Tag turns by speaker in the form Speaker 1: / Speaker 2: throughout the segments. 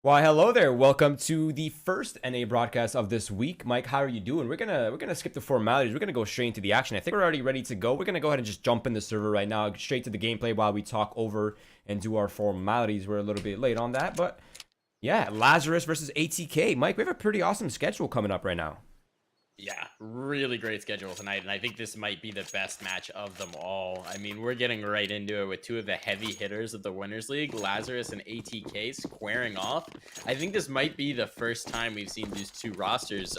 Speaker 1: Well, hello there. Welcome to the first NA broadcast of this week. Mike, how are you doing? We're gonna skip the formalities. We're gonna go straight into the action. I think we're already ready to go. We're gonna go ahead and just jump in the server right now, straight to the gameplay while we talk over and do our formalities. We're a little bit late on that, but yeah, Lazarus versus ATK. Mike, we have a pretty awesome schedule coming up right now.
Speaker 2: Yeah, really great schedule tonight, and I think this might be the best match of them all. I mean, we're getting right into it with two of the heavy hitters of the Winners League, Lazarus and ATK, squaring off. I think this might be the first time we've seen these two rosters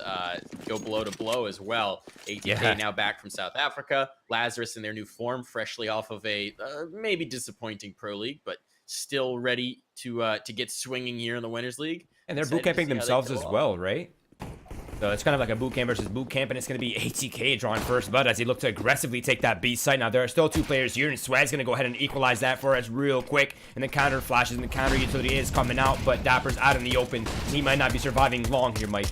Speaker 2: go blow to blow as well. ATK now back from South Africa, Lazarus in their new form, freshly off of a maybe disappointing Pro League, but still ready to get swinging here in the Winners League.
Speaker 1: And they're boot camping themselves as well, right? So it's kind of like a boot camp versus boot camp, and it's going to be ATK drawing first blood as they look to aggressively take that B site. Now, there are still two players here, and Swag's going to go ahead and equalize that for us real quick. And the counter flashes, and the counter utility is coming out, but Dapper's out in the open. He might not be surviving long here, Mike.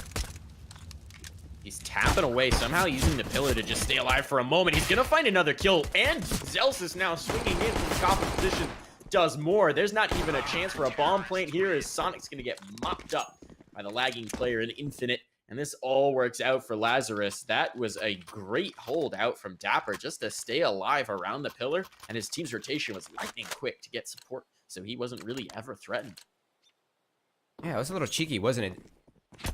Speaker 2: He's tapping away, somehow using the pillar to just stay alive for a moment. He's going to find another kill, and Zelsis now swinging in from the top of position does more. There's not even a chance for a bomb plant here as Sonic's going to get mopped up by the lagging player in Infinite. And this all works out for Lazarus. That was a great hold out from Dapper just to stay alive around the pillar. And his team's rotation was lightning quick to get support, so he wasn't really ever threatened.
Speaker 1: Yeah, it was a little cheeky, wasn't it?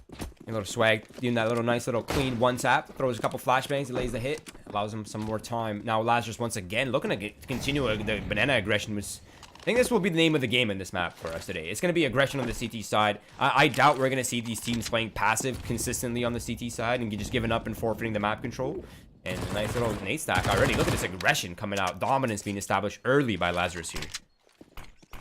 Speaker 1: A little Swag doing that little nice little clean one tap. Throws a couple flashbangs, he lays the hit. Allows him some more time. Now Lazarus once again looking to continue the banana aggression. I think this will be the name of the game in this map for us today. It's going to be aggression on the CT side. I doubt we're going to see these teams playing passive consistently on the CT side and just giving up and forfeiting the map control. And a nice little nade stack already. Look at this aggression coming out. Dominance being established early by Lazarus here.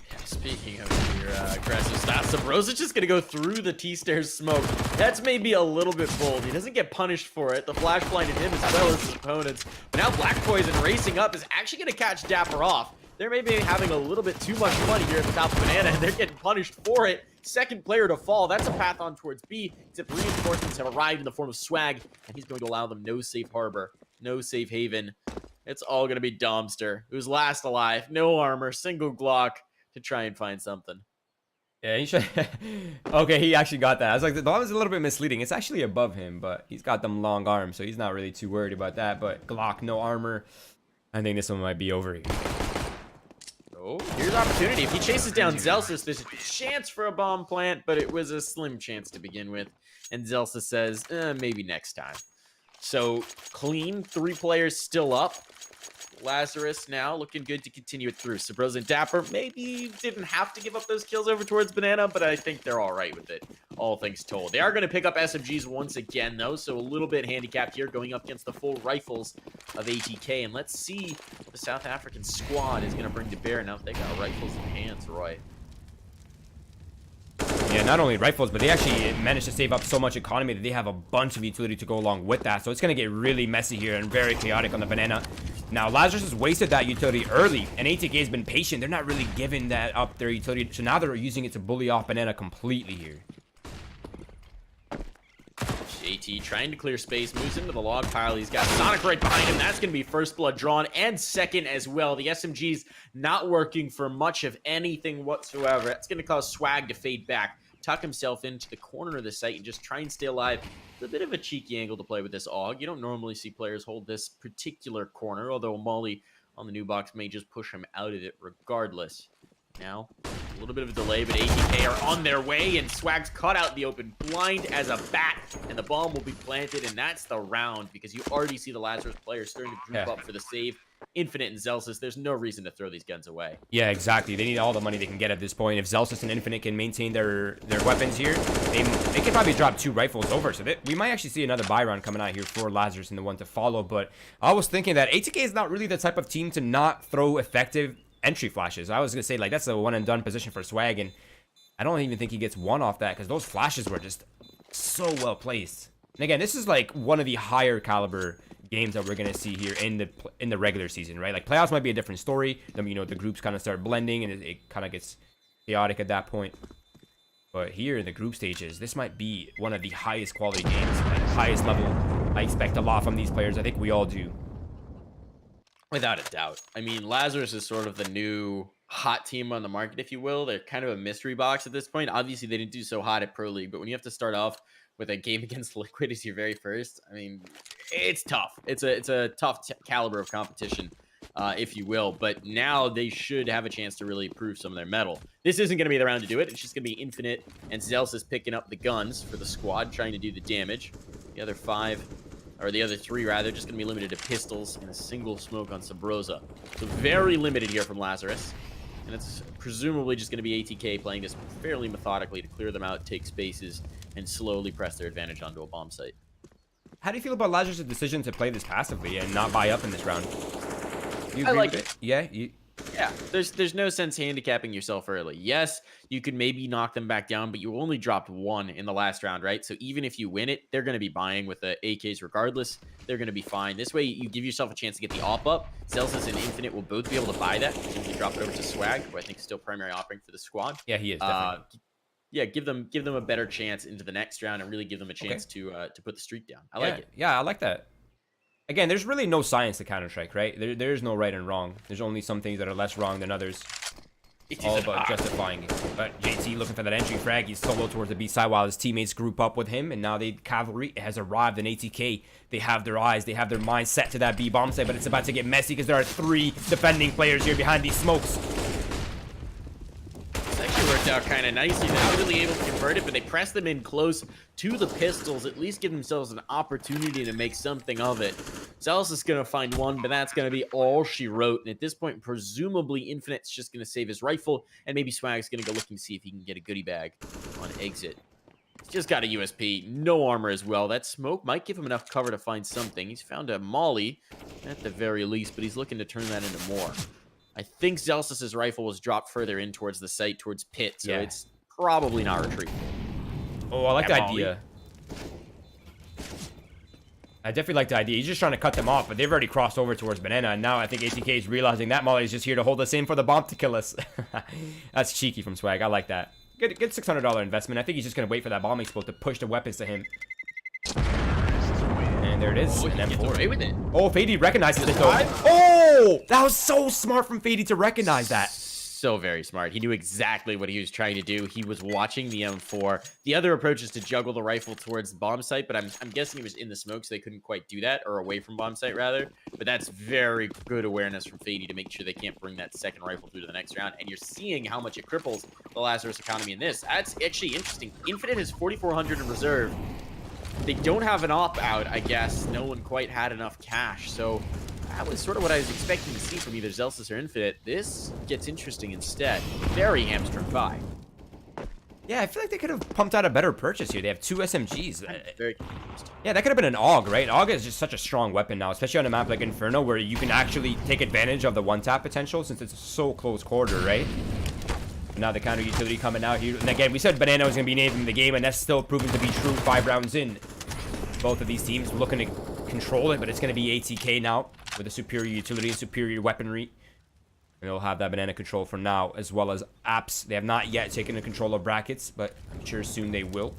Speaker 2: Yeah, speaking of your aggressive stats, Sabrosa's just going to go through the T-stairs smoke. That's maybe a little bit bold. He doesn't get punished for it. The flash blinded him as well as his opponents. But now Black Poison racing up is actually going to catch Dapper off. They're maybe having a little bit too much fun here at the top of Banana, and they're getting punished for it. Second player to fall. That's a path on towards B, except reinforcements have arrived in the form of Swag, and he's going to allow them no safe harbor, no safe haven. It's all going to be Domster, who's last alive, no armor, single Glock to try and find something.
Speaker 1: Yeah, he should. Okay, he actually got that. I was like, the bomb is a little bit misleading. It's actually above him, but he's got them long arms, so he's not really too worried about that. But Glock, no armor. I think this one might be over here.
Speaker 2: Oh, here's opportunity. If he chases down Zelsis, there's a chance for a bomb plant, but it was a slim chance to begin with. And Zelsis says, maybe next time. So, clean, 3 players still up. Lazarus now looking good to continue it through. Sabrosa and Dapper maybe didn't have to give up those kills over towards Banana, but I think they're all right with it, all things told. They are going to pick up SMGs once again, though, so a little bit handicapped here going up against the full rifles of ATK. And let's see what the South African squad is going to bring to bear now that they got rifles in hands, Roy.
Speaker 1: Yeah, not only rifles, but they actually managed to save up so much economy that they have a bunch of utility to go along with that. So it's going to get really messy here and very chaotic on the Banana. Now, Lazarus has wasted that utility early, and ATK has been patient. They're not really giving that up their utility. So now they're using it to bully off Banana completely here.
Speaker 2: JT trying to clear space, moves into the log pile. He's got Sonic right behind him. That's going to be first blood drawn and second as well. The SMG's not working for much of anything whatsoever. That's going to cause Swag to fade back, tuck himself into the corner of the site, and just try and stay alive. It's a bit of a cheeky angle to play with this AUG. You don't normally see players hold this particular corner, although Molly on the new box may just push him out of it regardless. Now, a little bit of a delay, but ATK are on their way, and Swag's caught out in the open, blind as a bat, and the bomb will be planted, and that's the round, because you already see the Lazarus players starting to group up for the save. Infinite and Zelsis, there's no reason to throw these guns away.
Speaker 1: Yeah, exactly. They need all the money they can get at this point. If Zelsis and Infinite can maintain their weapons here, they can probably drop 2 rifles over. So we might actually see another buy round coming out here for Lazarus and the one to follow. But I was thinking that ATK is not really the type of team to not throw effective entry flashes. I was going to say, like, that's a one and done position for Swag, and I don't even think he gets one off that because those flashes were just so well placed. And again, this is like one of the higher caliber games that we're going to see here in the regular season, right? Like, playoffs might be a different story. Then, you know, the groups kind of start blending and it kind of gets chaotic at that point. But here in the group stages, this might be one of the highest quality games at the highest level. I expect a lot from these players. I think we all do.
Speaker 2: Without a doubt. I mean, Lazarus is sort of the new hot team on the market, if you will. They're kind of a mystery box at this point. Obviously, they didn't do so hot at Pro League, but when you have to start off with a game against Liquid as your very first, I mean, it's tough. It's a tough caliber of competition, if you will. But now they should have a chance to really prove some of their mettle. This isn't going to be the round to do it. It's just going to be Infinite and Zealous is picking up the guns for the squad, trying to do the damage. The other three, rather, just going to be limited to pistols and a single smoke on Sabrosa. So very limited here from Lazarus. And it's presumably just going to be ATK playing this fairly methodically to clear them out, take spaces, and slowly press their advantage onto a bomb site.
Speaker 1: How do you feel about Lazarus' decision to play this passively and not buy up in this round? You
Speaker 2: I
Speaker 1: agree
Speaker 2: like
Speaker 1: with
Speaker 2: it.
Speaker 1: Yeah,
Speaker 2: Yeah, there's no sense handicapping yourself early. Yes, you could maybe knock them back down, but you only dropped 1 in the last round, right? So even if you win it, they're going to be buying with the AKs regardless. They're going to be fine. This way, you give yourself a chance to get the op up. Celsius and Infinite will both be able to buy that. You drop it over to Swag, who I think is still primary offering for the squad.
Speaker 1: yeah, he is definitely.
Speaker 2: Yeah, give them a better chance into the next round and really give them a chance to put the streak down. I like it.
Speaker 1: Yeah, I like that. Again, there's really no science to Counter-Strike, right? There's no right and wrong. There's only some things that are less wrong than others. It's all about justifying it. But JT looking for that entry frag. He's solo towards the B side while his teammates group up with him. And now the cavalry has arrived in ATK. They have their eyes. They have their minds set to that B bomb site. But it's about to get messy because there are 3 defending players here behind these smokes.
Speaker 2: Worked out kind of nicely. They're not really able to convert it, but they press them in close to the pistols, at least give themselves an opportunity to make something of it. Zealous is going to find 1, but that's going to be all she wrote. And at this point, presumably, Infinite's just going to save his rifle, and maybe Swag's going to go looking to see if he can get a goodie bag on exit. He's just got a USP, no armor as well. That smoke might give him enough cover to find something. He's found a molly at the very least, but he's looking to turn that into more. I think Zealous' rifle was dropped further in towards the site, towards pit, so it's probably not retrievable.
Speaker 1: Oh, I like the idea. I definitely like the idea. He's just trying to cut them off, but they've already crossed over towards Banana, and now I think ATK is realizing that Molly is just here to hold us in for the bomb to kill us. That's cheeky from Swag. I like that. Good $600 investment. I think he's just going to wait for that bomb explode to push the weapons to him. And there it is.
Speaker 2: Oh, he gets away with it.
Speaker 1: Oh, Fady recognizes it though. Oh, that was so smart from Fady to recognize that.
Speaker 2: So very smart. He knew exactly what he was trying to do. He was watching the M4. The other approach is to juggle the rifle towards the bomb site, but I'm guessing he was in the smoke, so they couldn't quite do that, or away from bomb site rather. But that's very good awareness from Fady to make sure they can't bring that second rifle through to the next round. And you're seeing how much it cripples the Lazarus economy in this. That's actually interesting. Infinite has 4,400 in reserve. They don't have an op out, I guess. No one quite had enough cash, so that was sort of what I was expecting to see from either Zelsis or Infinite. This gets interesting instead. Very hamstrung by.
Speaker 1: Yeah, I feel like they could have pumped out a better purchase here. They have 2 SMGs.
Speaker 2: Very confused.
Speaker 1: Yeah, that could have been an AUG, right? AUG is just such a strong weapon now, especially on a map like Inferno, where you can actually take advantage of the one-tap potential since it's so close quarter, right? Now the counter utility coming out here. And again, we said Banana was going to be named in the game, and that's still proven to be true 5 rounds in. Both of these teams looking to control it, but it's going to be ATK now with a superior utility and superior weaponry. And they'll have that Banana control for now, as well as apps. They have not yet taken the control of brackets, but I'm sure soon they will.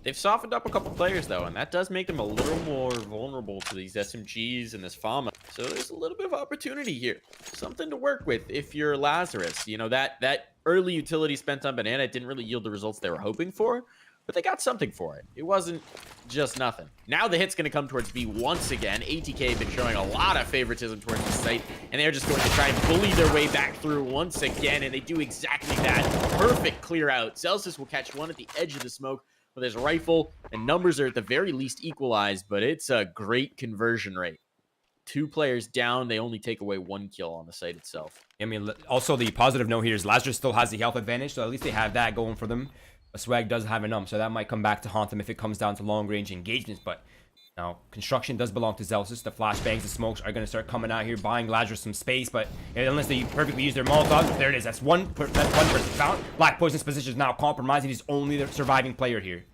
Speaker 2: They've softened up a couple players, though, and that does make them a little more vulnerable to these SMGs and this FAMA. So there's a little bit of opportunity here. Something to work with if you're Lazarus. You know, that early utility spent on Banana didn't really yield the results they were hoping for, but they got something for it. It wasn't just nothing. Now the hit's going to come towards B once again. ATK have been showing a lot of favoritism towards the site, and they're just going to try and bully their way back through once again, and they do exactly that. Perfect clear out. Celsius will catch one at the edge of the smoke with his rifle, and numbers are at the very least equalized, but it's a great conversion rate. 2 players down, they only take away 1 kill on the site itself.
Speaker 1: I mean, also the positive note here is Lazarus still has the health advantage, so at least they have that going for them. Swag does have an so that might come back to haunt them if it comes down to long-range engagements. But now, construction does belong to Zelsis. The flashbangs, the smokes are going to start coming out here, buying Lazarus some space. But unless they perfectly use their Molotovs, there it is. That's one person found. Black Poison's position is now compromising. He's only the surviving player here.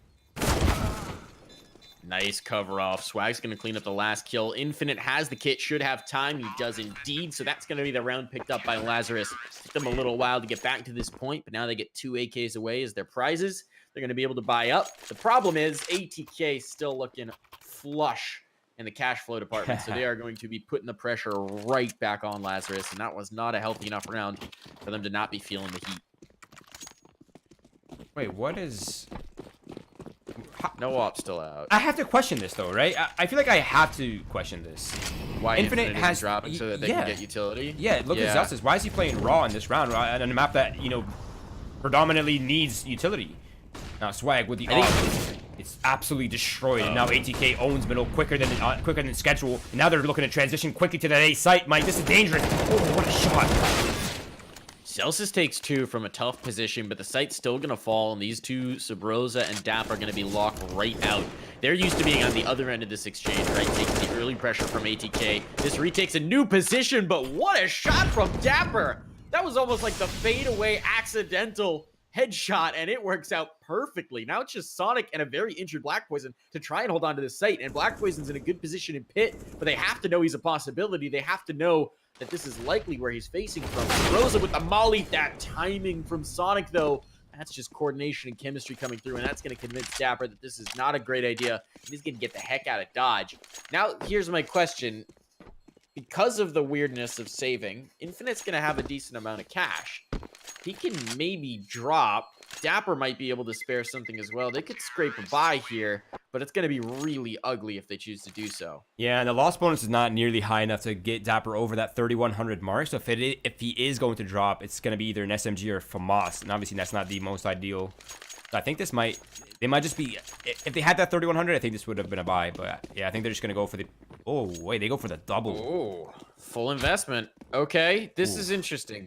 Speaker 2: Nice cover off. Swag's going to clean up the last kill. Infinite has the kit, should have time. He does indeed. So that's going to be the round picked up by Lazarus. Took them a little while to get back to this point, but now they get 2 AKs away as their prizes. They're going to be able to buy up. The problem is ATK still looking flush in the cash flow department. So they are going to be putting the pressure right back on Lazarus, and that was not a healthy enough round for them to not be feeling the heat.
Speaker 1: Wait, what is...
Speaker 2: No op still out.
Speaker 1: I have to question this, though, right? I feel like I have to question this.
Speaker 2: Why Infinite
Speaker 1: has
Speaker 2: dropping so that they can get utility?
Speaker 1: Yeah, look at Zelsis. Why is he playing raw in this round on a map that, you know, predominantly needs utility? Now, Swag with the off, it's absolutely destroyed. And now ATK owns middle quicker than schedule. And now they're looking to transition quickly to that A site. Mike, this is dangerous. Oh, what a shot.
Speaker 2: Celsius takes 2 from a tough position, but the site's still going to fall, and these two, Sabrosa and Dap, are going to be locked right out. They're used to being on the other end of this exchange, right? Taking the early pressure from ATK. This retakes a new position, but what a shot from Dapper! That was almost like the fadeaway accidental headshot, and it works out perfectly. Now it's just Sonic and a very injured Black Poison to try and hold on to this site, and Black Poison's in a good position in pit, but they have to know he's a possibility. They have to know that this is likely where he's facing from. Rosa with the molly. That timing from Sonic, though, that's just coordination and chemistry coming through, and that's going to convince Dapper that this is not a great idea. He's going to get the heck out of Dodge. Now, here's my question. Because of the weirdness of saving, Infinite's going to have a decent amount of cash. He can maybe drop. Dapper might be able to spare something as well. They could scrape a buy here, but it's going to be really ugly if they choose to do so.
Speaker 1: Yeah, and the loss bonus is not nearly high enough to get Dapper over that 3,100 mark. So if he is going to drop, it's going to be either an SMG or FAMAS. And obviously, that's not the most ideal. So I think they might just be, if they had that 3,100, I think this would have been a buy. But yeah, I think they're just going to go for the, oh, wait, they go for the double.
Speaker 2: Oh, full investment. Okay, this is interesting.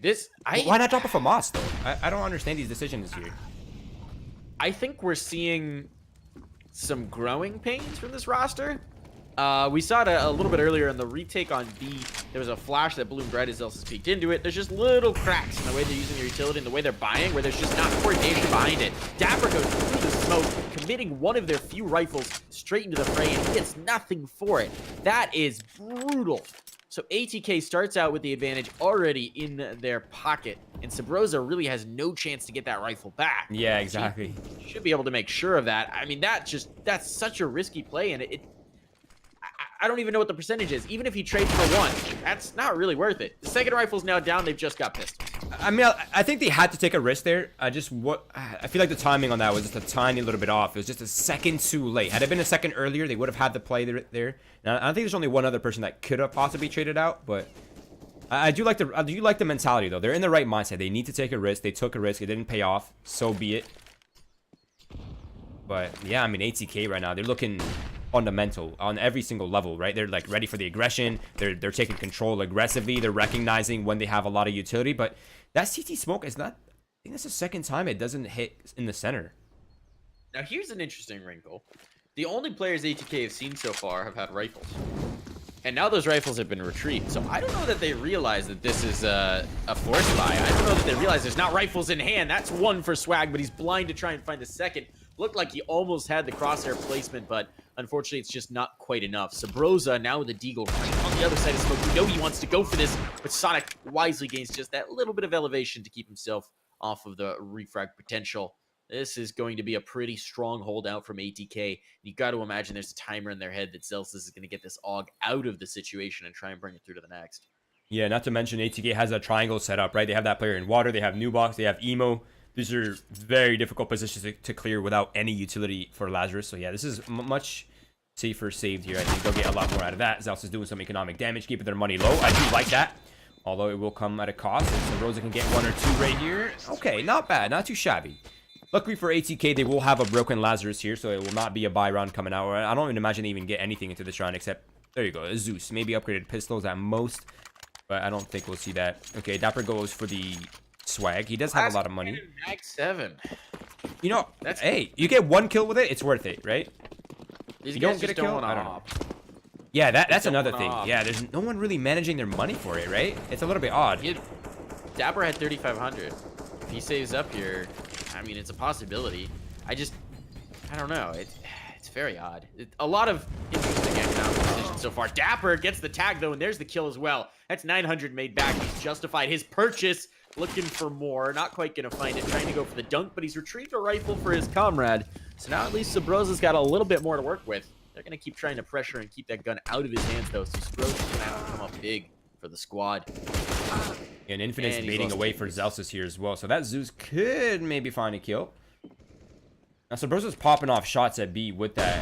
Speaker 1: Why not drop a FAMAS, though? I don't understand these decisions here.
Speaker 2: I think we're seeing some growing pains from this roster. We saw it a little bit earlier in the retake on B. There was a flash that bloomed right as Zelsis peeked into it. There's just little cracks in the way they're using their utility and the way they're buying, where there's just not coordination behind it. Dapper goes through the smoke, committing one of their few rifles straight into the fray, and he gets nothing for it. That is brutal. So ATK starts out with the advantage already in their pocket, and Sabrosa really has no chance to get that rifle back.
Speaker 1: Yeah, exactly.
Speaker 2: He should be able to make sure of that. I mean, that's such a risky play, and I don't even know what the percentage is. Even if he trades for 1, that's not really worth it. The second rifle's now down. They've just got pistols.
Speaker 1: I mean, I think they had to take a risk there. I feel like the timing on that was just a tiny little bit off. It was just a second too late. Had it been a second earlier, they would have had the play there. Now, I think there's only one other person that could have possibly traded out, but I do like the mentality, though. They're in the right mindset. They need to take a risk. They took a risk. It didn't pay off. So be it. But yeah, I mean, ATK right now, they're looking fundamental on every single level, right? They're like ready for the aggression. They're taking control aggressively. They're recognizing when they have a lot of utility, but that CT smoke is not, I think that's the second time it doesn't hit in the center.
Speaker 2: Now here's an interesting wrinkle. The only players ATK have seen so far have had rifles, and now those rifles have been retrieved. So I don't know that they realize that this is a force buy. I don't know that they realize there's not rifles in hand. That's one for Swag, but he's blind to try and find a second. Looked like he almost had the crosshair placement, but unfortunately, it's just not quite enough. Sabrosa now with the Deagle right on the other side of smoke. You know he wants to go for this, but Sonic wisely gains just that little bit of elevation to keep himself off of the refrag potential. This is going to be a pretty strong holdout from ATK. You got to imagine there's a timer in their head that Celsius is going to get this AUG out of the situation and try and bring it through to the next. Yeah,
Speaker 1: not to mention ATK has a triangle set up, right? They have that player in water. They have Nubox. They have Emo. These are very difficult positions to clear without any utility for Lazarus. So yeah, this is much safer saved here. I think they'll get a lot more out of that. Zelsis is doing some economic damage, keeping their money low. I do like that, although it will come at a cost. So Rosa can get 1 or 2 right here. Okay, not bad, not too shabby. Luckily for ATK, they will have a broken Lazarus here, so it will not be a buy round coming out. I don't even imagine they even get anything into this round except, there you go, a Zeus. Maybe upgraded pistols at most, but I don't think we'll see that. Okay, Dapper goes for the Swag. He does have a lot of money.
Speaker 2: Mag 7.
Speaker 1: You know, hey, you get 1 kill with it, it's worth it, right?
Speaker 2: You don't get a kill? I don't know.
Speaker 1: Yeah, that's another thing. Yeah, there's no one really managing their money for it, right? It's a little bit odd.
Speaker 2: Dapper had 3,500. If he saves up here, I mean, it's a possibility. I don't know. It's very odd. A lot of interesting economic decisions so far. Dapper gets the tag, though, and there's the kill as well. That's 900 made back. He's justified his purchase. Looking for more. Not quite going to find it. Trying to go for the dunk, but he's retrieved a rifle for his comrade. So now at least Sabrosa's got a little bit more to work with. They're going to keep trying to pressure and keep that gun out of his hands, though. So Spro's going to have to come up big for the squad.
Speaker 1: And Infinite's baiting away for Zelsus here as well. So that Zeus could maybe find a kill. Now, Sabrosa's popping off shots at B with the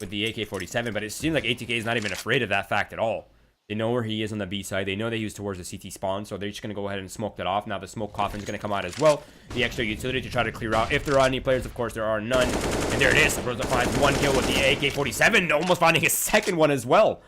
Speaker 1: AK-47, but it seems like ATK is not even afraid of that fact at all. They know where he is on the B side. They know that he was towards the CT spawn, so they're just going to go ahead and smoke that off. Now the smoke coffin's going to come out as well. The extra utility to try to clear out. If there are any players, of course, there are none. And there it is. Sabrosa finds one kill with the AK-47, almost finding his second one as well.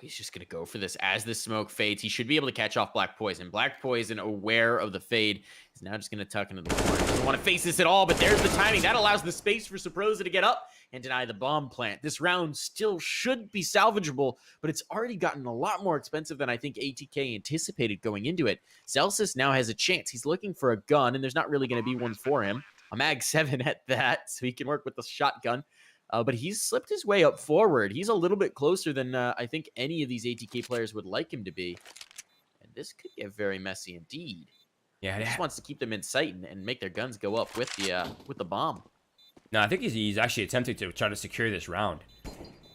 Speaker 2: He's just going to go for this as the smoke fades. He should be able to catch off Black Poison. Black Poison, aware of the fade, is now just going to tuck into the corner. Doesn't want to face this at all, but there's the timing. That allows the space for Sabrosa to get up and deny the bomb plant. This round still should be salvageable, but it's already gotten a lot more expensive than I think ATK anticipated going into it. Zelsus now has a chance. He's looking for a gun, and there's not really going to be one for him. A Mag 7 at that, so he can work with the shotgun. But he's slipped his way up forward. He's a little bit closer than I think any of these ATK players would like him to be. And this could get very messy indeed.
Speaker 1: Yeah,
Speaker 2: he just wants to keep them in sight and make their guns go up with the bomb.
Speaker 1: No, I think he's actually attempting to try to secure this round.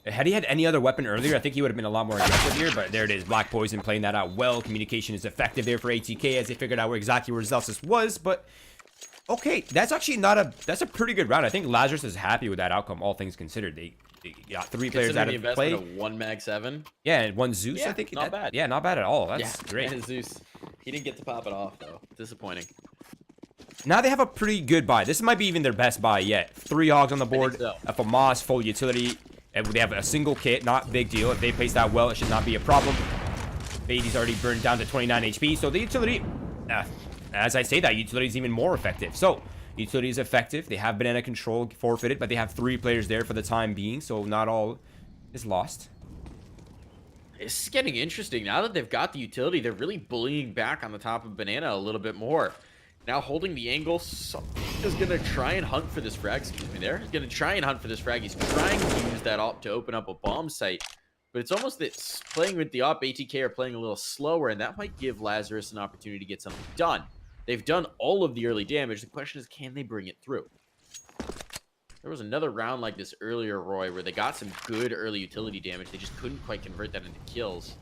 Speaker 1: Had he had any other weapon earlier, I think he would have been a lot more aggressive here, but there it is. Black Poison playing that out well. Communication is effective there for ATK as they figured out exactly where Zelsus was, but... Okay, that's actually that's a pretty good round. I think Lazarus is happy with that outcome, all things considered. They got 3 players out of the play.
Speaker 2: Of 1 Mag 7.
Speaker 1: Yeah, and 1 Zeus,
Speaker 2: yeah,
Speaker 1: I think.
Speaker 2: Not bad.
Speaker 1: Yeah, not bad at all. That's great.
Speaker 2: And Zeus. He didn't get to pop it off, though. Disappointing.
Speaker 1: Now they have a pretty good buy. This might be even their best buy yet. 3 hogs on the board, a FAMAS, full utility. And they have a single kit, not big deal. If they place that well, it should not be a problem. Beatty's already burned down to 29 HP, so the utility... as I say that, utility is even more effective. So... Utility is effective. They have banana control forfeited, but they have 3 players there for the time being, so not all is lost.
Speaker 2: It's getting interesting. Now that they've got the utility, they're really bullying back on the top of banana a little bit more. Now holding the angle, is going to try and hunt for this frag. Excuse me there. He's going to try and hunt for this frag. He's trying to use that op to open up a bomb site, but it's almost that playing with the op, ATK are playing a little slower, and that might give Lazarus an opportunity to get something done. They've done all of the early damage. The question is, can they bring it through? There was another round like this earlier, Roy, where they got some good early utility damage. They just couldn't quite convert that into kills.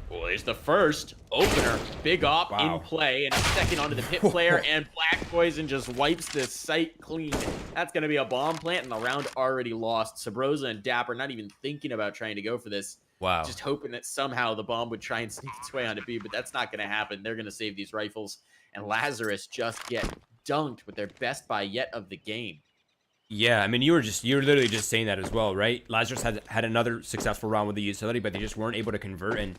Speaker 2: Well, there's the first opener. Big op in play, and a second onto the pit player, and Black Poison just wipes this site clean. That's going to be a bomb plant, and the round already lost. Sabrosa and Dapper not even thinking about trying to go for this.
Speaker 1: Wow.
Speaker 2: Just hoping that somehow the bomb would try and sneak its way onto B, but that's not going to happen. They're going to save these rifles, and Lazarus just get dunked with their best buy yet of the game.
Speaker 1: Yeah, I mean, you're literally just saying that as well, right? Lazarus had another successful round with the utility, but they just weren't able to convert, and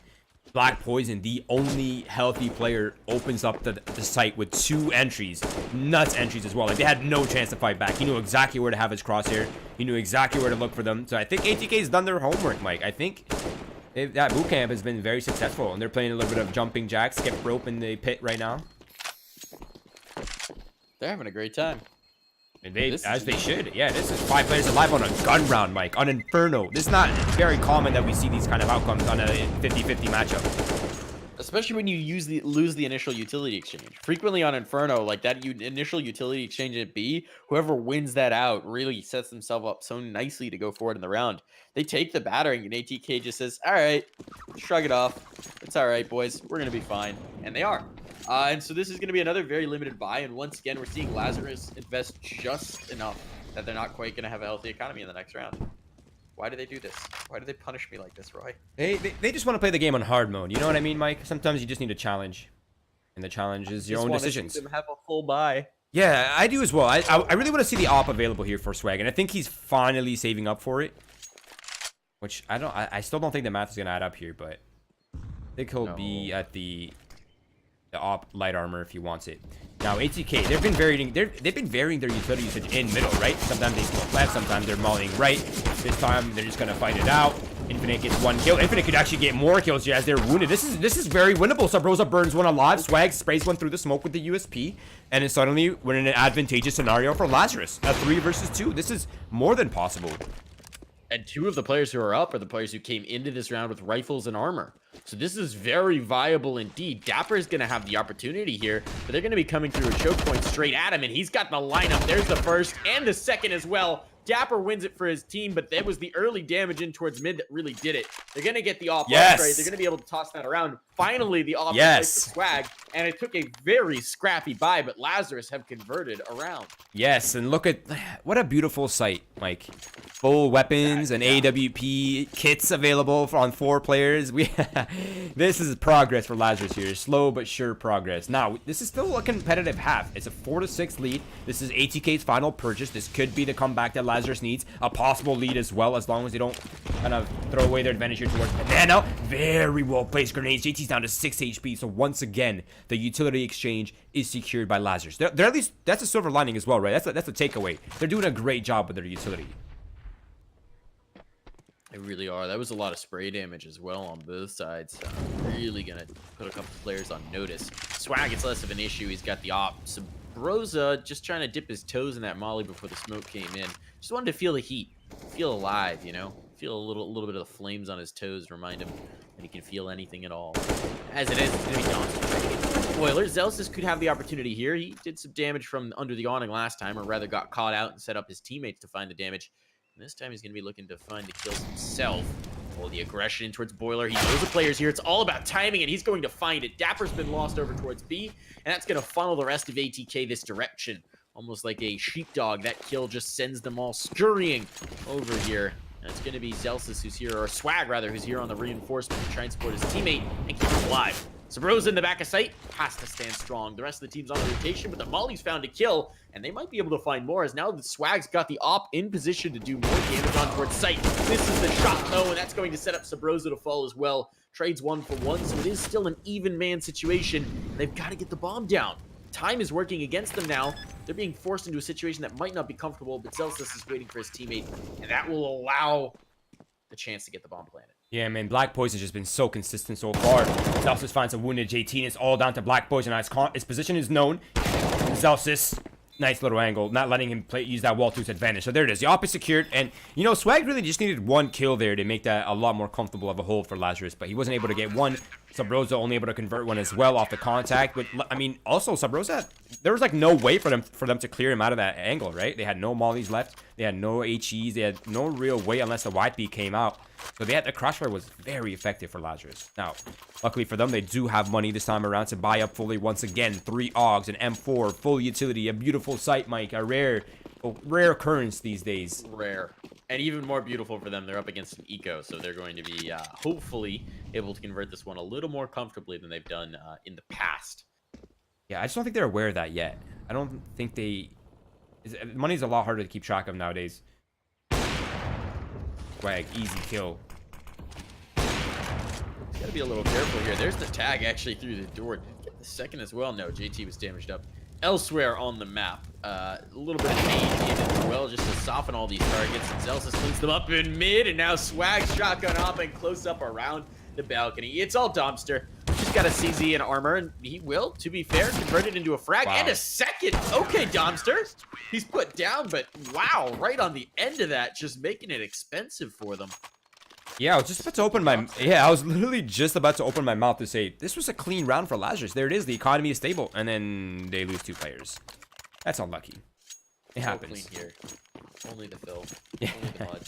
Speaker 1: Black Poison, the only healthy player, opens up the site with 2 entries. Nuts entries as well. Like, they had no chance to fight back. He knew exactly where to have his crosshair. He knew exactly where to look for them. So I think ATK's done their homework, Mike. I think that boot camp has been very successful, and they're playing a little bit of jumping jack, skip rope in the pit right now.
Speaker 2: They're having a great time.
Speaker 1: And they should. Yeah, this is 5 players alive on a gun round, Mike. On Inferno. This is not very common that we see these kind of outcomes on a 50-50 matchup.
Speaker 2: Especially when you lose the initial utility exchange. Frequently on Inferno, like that initial utility exchange at B, whoever wins that out really sets themselves up so nicely to go forward in the round. They take the battering, and ATK just says, all right, shrug it off. It's all right, boys. We're going to be fine. And they are. And so this is going to be another very limited buy, and once again, we're seeing Lazarus invest just enough that they're not quite going to have a healthy economy in the next round. Why do they do this? Why do they punish me like this, Roy?
Speaker 1: They just want to play the game on hard mode. You know what I mean, Mike? Sometimes you just need a challenge, and the challenge is your own decisions.
Speaker 2: Them have a full buy.
Speaker 1: Yeah, I do as well. I really want to see the op available here for Swag, and I think he's finally saving up for it. Which I still don't think the math is going to add up here, but I think he'll be at the op light armor if he wants it. Now ATK, they've been varying their utility usage in middle, right? Sometimes they smoke left, sometimes they're mauling right. This time they're just gonna fight it out. Infinite gets 1 kill. Infinite could actually get more kills here as they're wounded. This is very winnable. Sabrosa burns 1 alive. Swag sprays 1 through the smoke with the USP, and then suddenly we're in an advantageous scenario for Lazarus. A 3 versus 2. This is more than possible.
Speaker 2: And two of the players who are up are the players who came into this round with rifles and armor. So this is very viable indeed. Dapper is going to have the opportunity here, but they're going to be coming through a choke point straight at him, and he's got the lineup. There's the first and the second as well. Dapper wins it for his team, but it was the early damage in towards mid that really did it. They're going to get the off upgrade. They're going to be able to toss that around. Finally, the off upgrade for Swag, and it took a very scrappy buy, but Lazarus have converted around.
Speaker 1: Yes, and look at what a beautiful sight, Mike. Full weapons and AWP kits available on 4 players. This is progress for Lazarus here. Slow but sure progress. Now, this is still a competitive half. It's a 4-6 lead. This is ATK's final purchase. This could be the comeback that Lazarus needs. A possible lead as well, as long as they don't kind of throw away their advantage here towards Banana. Very well placed grenades. JT's down to 6 HP. So once again, the utility exchange is secured by Lazarus. They're at least, that's a silver lining as well, right? That's a takeaway. They're doing a great job with their utility.
Speaker 2: They really are. That was a lot of spray damage as well on both sides. Really gonna put a couple players on notice. Swag, it's less of an issue. He's got the op. Sabrosa just trying to dip his toes in that molly before the smoke came in. Just wanted to feel the heat, feel alive, you know, feel a little bit of the flames on his toes. Remind him that he can feel anything at all. As it is, it's gonna be done. Spoiler: Zelsis could have the opportunity here. He did some damage from under the awning last time, or rather got caught out and set up his teammates to find the damage. And this time he's going to be looking to find the kills himself. Oh, the aggression in towards Boiler. He knows the players here. It's all about timing, and he's going to find it. Dapper's been lost over towards B, and that's going to funnel the rest of ATK this direction. Almost like a sheepdog. That kill just sends them all scurrying over here. And it's going to be Zelsis who's here, or Swag rather, who's here on the reinforcement to try and support his teammate and keep him alive. Sabrosa in the back of sight has to stand strong. The rest of the team's on the rotation, but the Molly's found a kill, and they might be able to find more, as now the Swag's got the op in position to do more damage on towards sight. This is the shot, though, and that's going to set up Sabrosa to fall as well. Trades 1 for 1, so it is still an even man situation. They've got to get the bomb down. Time is working against them now. They're being forced into a situation that might not be comfortable, but Zelsis is waiting for his teammate, and that will allow the chance to get the bomb planted.
Speaker 1: Yeah, man, Black Poison has just been so consistent so far. Zelsis finds a wounded JT, and it's all down to Black Poison. His position is known. Zelsis, nice little angle, not letting him use that wall to his advantage. So there it is. The op is secured, and, you know, Swag really just needed 1 kill there to make that a lot more comfortable of a hold for Lazarus, but he wasn't able to get 1. Sabrosa only able to convert 1 as well off the contact. But, I mean, also, Sabrosa, there was, like, no way for them to clear him out of that angle, right? They had no mollies left. They had no HEs. They had no real way unless the white beat came out. So the crossfire was very effective for Lazarus. Now, luckily for them, they do have money this time around to buy up fully once again. 3 AUGs, an M4, full utility, a beautiful sight, Mike. A rare occurrence these days.
Speaker 2: Rare. And even more beautiful for them, they're up against an eco, so they're going to be hopefully able to convert this one a little more comfortably than they've done in the past.
Speaker 1: Yeah, I just don't think they're aware of that yet. I don't think money's a lot harder to keep track of nowadays. Swag, easy kill.
Speaker 2: Gotta be a little careful here. There's the tag actually through the door. Get the second as well. No, JT was damaged up. Elsewhere on the map, a little bit of change in as well, just to soften all these targets. And Zelsis cleans them up in mid, and now Swag shotgun hopping close up around the balcony. It's all Dumpster. He's got a CZ and armor, and he will, to be fair, convert it into a frag and a second. Okay, Dumpster. He's put down, but wow, right on the end of that, just making it expensive for them.
Speaker 1: Yeah, I was just about to open my... Yeah, I was literally just about to open my mouth to say, this was a clean round for Lazarus. There it is. The economy is stable. And then they lose 2 players. That's unlucky. It happens.
Speaker 2: Clean here. Only the filth.
Speaker 1: Yeah.
Speaker 2: Only the mud.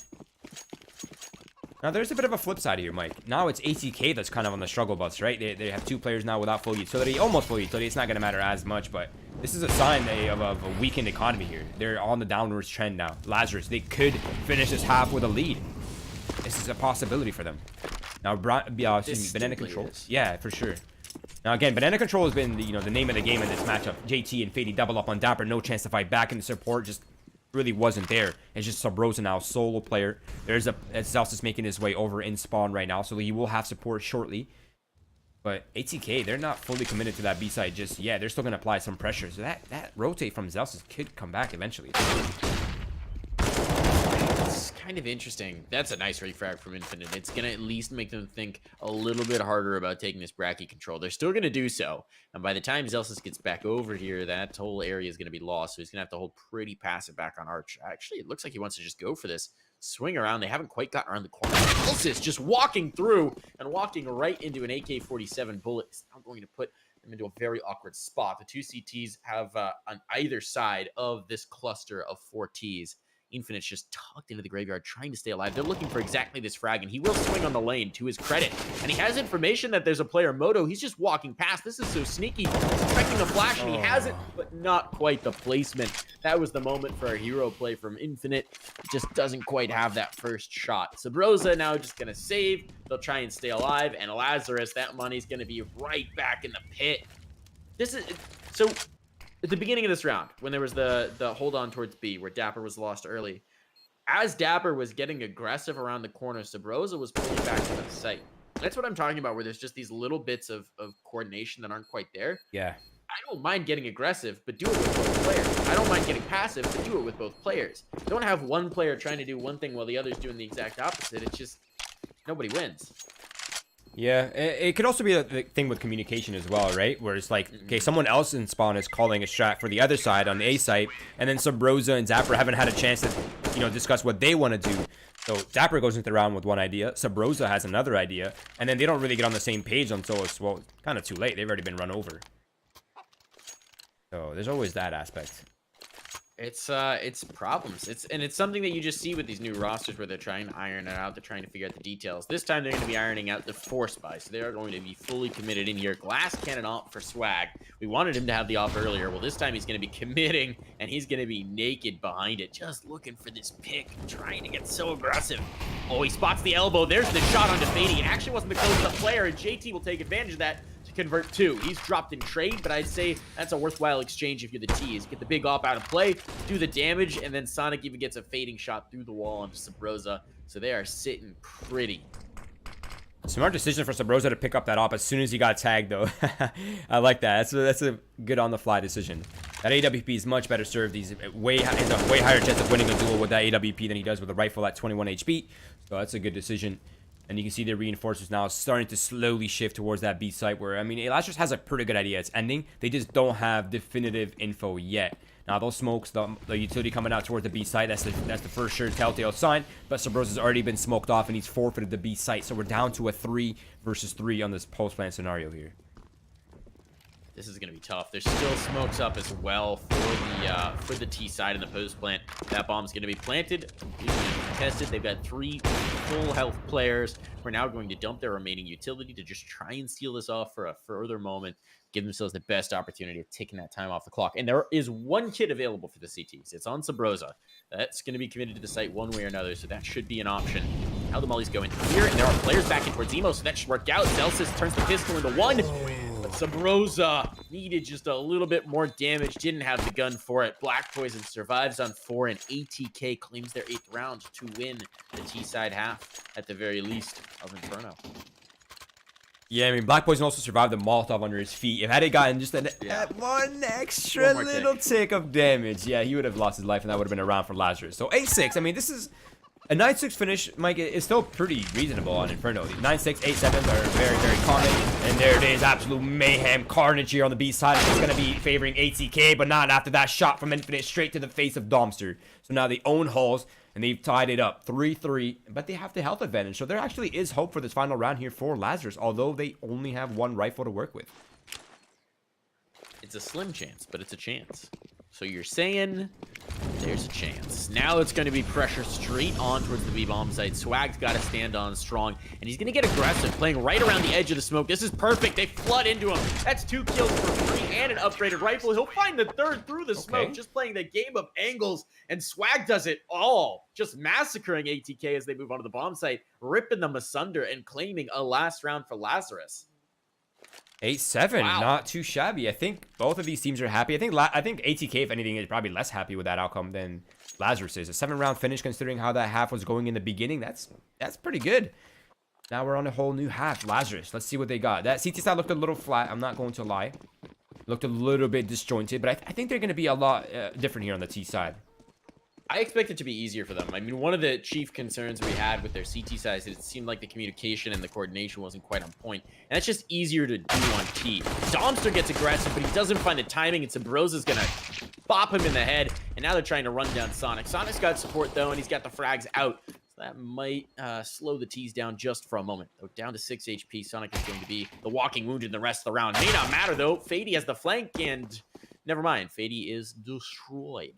Speaker 1: Now, there's a bit of a flip side here, Mike. Now it's ATK that's kind of on the struggle bus, right? They have 2 players now without full utility. Almost full utility. It's not going to matter as much, but this is a sign of a weakened economy here. They're on the downwards trend now. Lazarus, they could finish this half with a lead. This is a possibility for them. Now, Banana Control. Yeah, for sure. Now, again, Banana Control has been the name of the game in this matchup. JT and Fady double up on Dapper. No chance to fight back, and the support just really wasn't there. It's just Sabrosa now, solo player. There's Zelsis making his way over in spawn right now, so he will have support shortly. But ATK, they're not fully committed to that B side just yet. They're still going to apply some pressure. So that rotate from Zelsis could come back eventually.
Speaker 2: It's kind of interesting. That's a nice refrag from Infinite. It's going to at least make them think a little bit harder about taking this Bracky control. They're still going to do so. And by the time Zelsis gets back over here, that whole area is going to be lost. So he's going to have to hold pretty passive back on Arch. Actually, it looks like he wants to just go for this. swing around. They haven't quite gotten around the corner. Elsis just walking through and walking right into an AK-47 bullet. Is now going to put them into a very awkward spot. The two CTs have on either side of this cluster of 4 Ts. Infinite's just tucked into the graveyard, trying to stay alive. They're looking for exactly this frag, and he will swing on the lane, to his credit. And he has information that there's a player, Moto. He's just walking past. This is so sneaky. He's expecting a flash, and he has it, but not quite the placement. That was the moment for a hero play from Infinite. It just doesn't quite have that first shot. Sabrosa now just going to save. They'll try and stay alive, and Lazarus, that money's going to be right back in the pit. This is... So... At the beginning of this round, when there was the hold on towards B, where Dapper was lost early, as Dapper was getting aggressive around the corner, Sabrosa was pulling back to the site. That's what I'm talking about, where there's just these little bits of coordination that aren't quite there.
Speaker 1: Yeah.
Speaker 2: I don't mind getting aggressive, but do it with both players. I don't mind getting passive, but do it with both players. Don't have one player trying to do one thing while the other's doing the exact opposite. It's just, nobody wins.
Speaker 1: Yeah, it could also be the thing with communication as well, right? Where it's like, okay, someone else in spawn is calling a strat for the other side on the A site, and then Sabrosa and Zapper haven't had a chance to, you know, discuss what they want to do. So Zapper goes into the round with one idea, Sabrosa has another idea, and then they don't really get on the same page until it's, well, kind of too late. They've already been run over. So there's always that aspect.
Speaker 2: It's problems. It's something that you just see with these new rosters where they're trying to iron it out. They're trying to figure out the details. This time they're going to be ironing out the force buy, so they are going to be fully committed in here. Glass cannon op for Swag. We wanted him to have the op earlier. Well, this time he's going to be committing, and he's going to be naked behind it, just looking for this pick, trying to get so aggressive. Oh, he spots the elbow. There's the shot onto Fady. It actually wasn't the close of the player, and JT will take advantage of that. Convert 2. He's dropped in trade, but I'd say that's a worthwhile exchange if you're the T's. Get the big op out of play, do the damage, and then Sonic even gets a fading shot through the wall onto Sabrosa. So they are sitting pretty.
Speaker 1: Smart decision for Sabrosa to pick up that op as soon as he got tagged, though. I like that. That's a good on-the-fly decision. That AWP is much better served. He's a way higher chance of winning a duel with that AWP than he does with a rifle at 21 HP. So that's a good decision. And you can see the reinforcements now starting to slowly shift towards that B site where, I mean, Lazarus has a pretty good idea. It's ending. They just don't have definitive info yet. Now, those smokes, the utility coming out towards the B site, that's the first sure telltale sign. But Sabrosa's already been smoked off and he's forfeited the B site. So we're down to a 3 versus 3 on this post-plan scenario here.
Speaker 2: This is going to be tough. There's still smokes up as well for the T side in the post plant. That bomb's going to be planted, tested. They've got 3 full health players. We're now going to dump their remaining utility to just try and steal this off for a further moment, give themselves the best opportunity of taking that time off the clock. And there is 1 kit available for the CTs. It's on Sabrosa. That's going to be committed to the site one way or another, so that should be an option. How the mollies go in here, and there are players back in towards Emo, so that should work out. Zelsis turns the pistol into 1. But Sabrosa needed just a little bit more damage, didn't have the gun for it. Black Poison survives on 4, and ATK claims their 8th round to win the T-side half, at the very least, of Inferno.
Speaker 1: Yeah, I mean, Black Poison also survived the Molotov under his feet. If had he gotten just that one extra little tick of damage, yeah, he would have lost his life, and that would have been a round for Lazarus. So 8-6, I mean, this is... A 9-6 finish, Mike, is still pretty reasonable on Inferno. 9-6, 8-7 are very, very common. And there it is, absolute mayhem, carnage here on the B side. It's going to be favoring ATK, but not after that shot from Infinite straight to the face of Domster. So now they own Halls, and they've tied it up 3-3, but they have the health advantage. So there actually is hope for this final round here for Lazarus, although they only have 1 rifle to work with.
Speaker 2: It's a slim chance, but it's a chance. So you're saying there's a chance. Now it's going to be pressure straight on towards the B-bomb site. Swag's got to stand on strong, and he's going to get aggressive, playing right around the edge of the smoke. This is perfect. They flood into him. That's 2 kills for free and an upgraded rifle. He'll find the 3rd through the smoke, just playing the game of angles, and Swag does it all, just massacring ATK as they move onto the bomb site, ripping them asunder and claiming a last round for Lazarus.
Speaker 1: 8-7, not too shabby. I think both of these teams are happy. I think ATK, if anything, is probably less happy with that outcome than Lazarus is. A 7-round finish, considering how that half was going in the beginning, that's pretty good. Now we're on a whole new half. Lazarus, let's see what they got. That CT side looked a little flat, I'm not going to lie. Looked a little bit disjointed, but I think they're going to be a lot different here on the T side.
Speaker 2: I expect it to be easier for them. I mean, one of the chief concerns we had with their CT size is it seemed like the communication and the coordination wasn't quite on point, and that's just easier to do on T. Domster gets aggressive, but he doesn't find the timing, and Sabrosa's gonna bop him in the head, and now they're trying to run down Sonic. Sonic's got support, though, and he's got the frags out, so that might slow the T's down just for a moment. Though down to 6 HP, Sonic is going to be the walking wounded in the rest of the round. May not matter, though. Fady has the flank, and never mind. Fady is destroyed.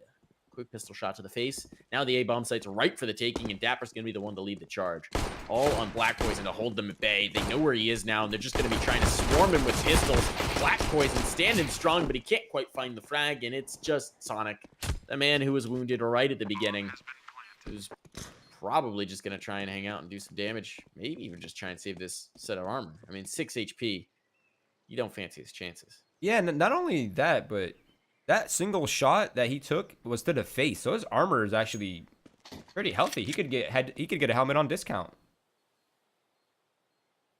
Speaker 2: Quick pistol shot to the face. Now the A-bomb site's ripe for the taking, and Dapper's going to be the one to lead the charge. All on Black Poison to hold them at bay. They know where he is now, and they're just going to be trying to swarm him with pistols. Black Poison standing strong, but he can't quite find the frag, and it's just Sonic, the man who was wounded right at the beginning, who's probably just going to try and hang out and do some damage. Maybe even just try and save this set of armor. I mean, 6 HP. You don't fancy his chances.
Speaker 1: Yeah, not only that, but that single shot that he took was to the face, so his armor is actually pretty healthy. He could get a helmet on discount.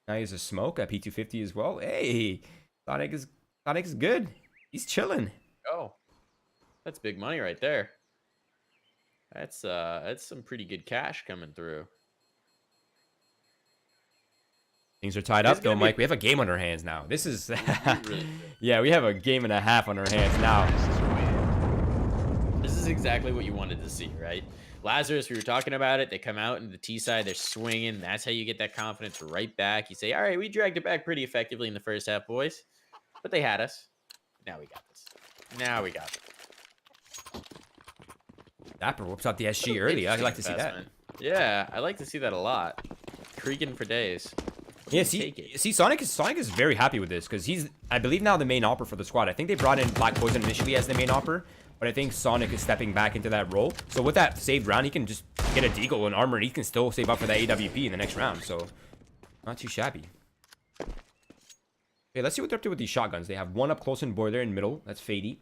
Speaker 1: Now he has a smoke at P250 as well. Hey, Sonic is good. He's chilling.
Speaker 2: Oh, that's big money right there. That's some pretty good cash coming through.
Speaker 1: Things are tied up though, Mike. We have a game on our hands now. This is yeah, we have a game and a half on our hands now.
Speaker 2: This is exactly what you wanted to see, right? Lazarus, we were talking about it. They come out in the T side, they're swinging. That's how you get that confidence right back. You say, all right, we dragged it back pretty effectively in the first half, boys. But they had us. Now we got this. Now we got it.
Speaker 1: Dapper whoops out the SG early. I'd like to see that.
Speaker 2: Yeah, I like to see that a lot. Creaking for days.
Speaker 1: Yeah, see, Sonic is very happy with this because he's, I believe, now the main opper for the squad. I think they brought in Black Poison initially as the main opper, but I think Sonic is stepping back into that role. So with that saved round, he can just get a deagle and armor, and he can still save up for that AWP in the next round. So not too shabby. Okay, let's see what they're up to with these shotguns. They have one up close in boiler in middle. That's Fady.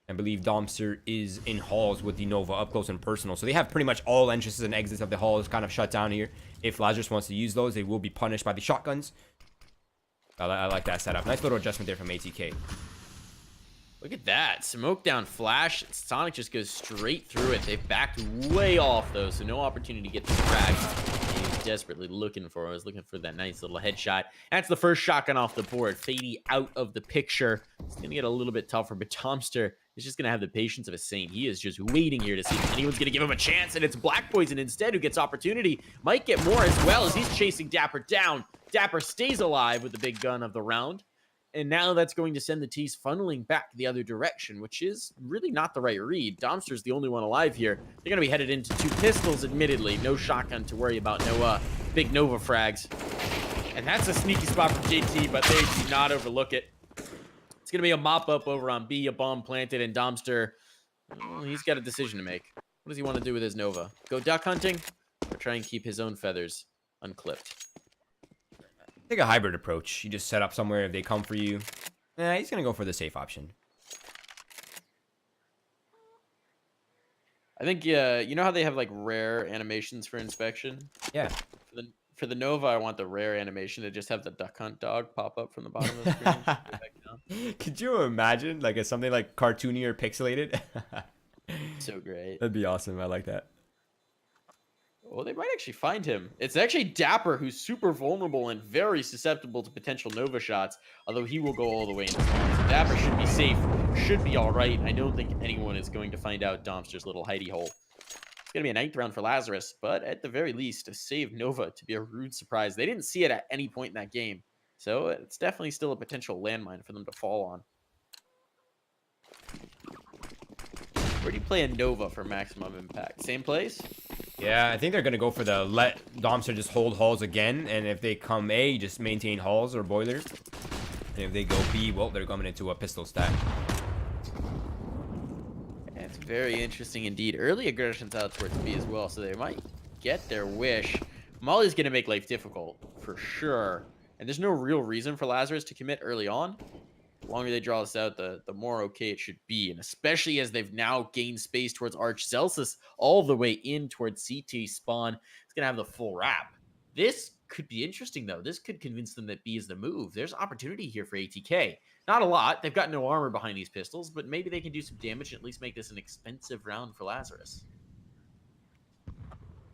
Speaker 1: I believe Domster is in halls with the Nova up close and personal. So they have pretty much all entrances and exits of the halls kind of shut down here. If Lazarus wants to use those, they will be punished by the shotguns. I like that setup. Nice little adjustment there from ATK.
Speaker 2: Look at that. Smoke down flash. Sonic just goes straight through it. They've backed way off, though, so no opportunity to get the frag. He was desperately looking for it. I was looking for that nice little headshot. That's the first shotgun off the board. Fady out of the picture. It's going to get a little bit tougher, but Tomster is just going to have the patience of a saint. He is just waiting here to see if anyone's going to give him a chance, and it's Black Poison instead who gets opportunity. Might get more as well as he's chasing Dapper down. Dapper stays alive with the big gun of the round, and now that's going to send the T's funneling back the other direction, which is really not the right read. Domster's the only one alive here. They're going to be headed into 2 pistols, admittedly. No shotgun to worry about, no big Nova frags. And that's a sneaky spot from JT, but they do not overlook it. It's going to be a mop-up over on B, a bomb planted, and Domster, well, he's got a decision to make. What does he want to do with his Nova? Go duck hunting, or try and keep his own feathers unclipped?
Speaker 1: Take a hybrid approach. You just set up somewhere if they come for you. He's going to go for the safe option.
Speaker 2: I think, you know how they have, like, rare animations for inspection?
Speaker 1: Yeah.
Speaker 2: For the Nova, I want the rare animation to just have the duck hunt dog pop up from the bottom of the screen.
Speaker 1: Could you imagine, like, something like cartoony or pixelated?
Speaker 2: So great.
Speaker 1: That'd be awesome. I like that.
Speaker 2: Well, they might actually find him. It's actually Dapper, who's super vulnerable and very susceptible to potential Nova shots, although he will go all the way into spawn. So Dapper should be safe, should be all right. I don't think anyone is going to find out Domster's little hidey hole. It's going to be a 9th round for Lazarus, but at the very least, a save Nova to be a rude surprise. They didn't see it at any point in that game, so it's definitely still a potential landmine for them to fall on. Where do you play a Nova for maximum impact? Same place?
Speaker 1: Yeah, I think they're going to go for the let Domster just hold halls again, and if they come A, just maintain halls or boiler. And if they go B, well, they're coming into a pistol stack.
Speaker 2: That's very interesting indeed. Early aggression's out towards B as well, so they might get their wish. Molly's going to make life difficult, for sure. And there's no real reason for Lazarus to commit early on. The longer they draw this out, the more okay it should be. And especially as they've now gained space towards Arch. Celsius all the way in towards CT spawn. It's going to have the full wrap. This could be interesting, though. This could convince them that B is the move. There's opportunity here for ATK. Not a lot. They've got no armor behind these pistols, but maybe they can do some damage and at least make this an expensive round for Lazarus.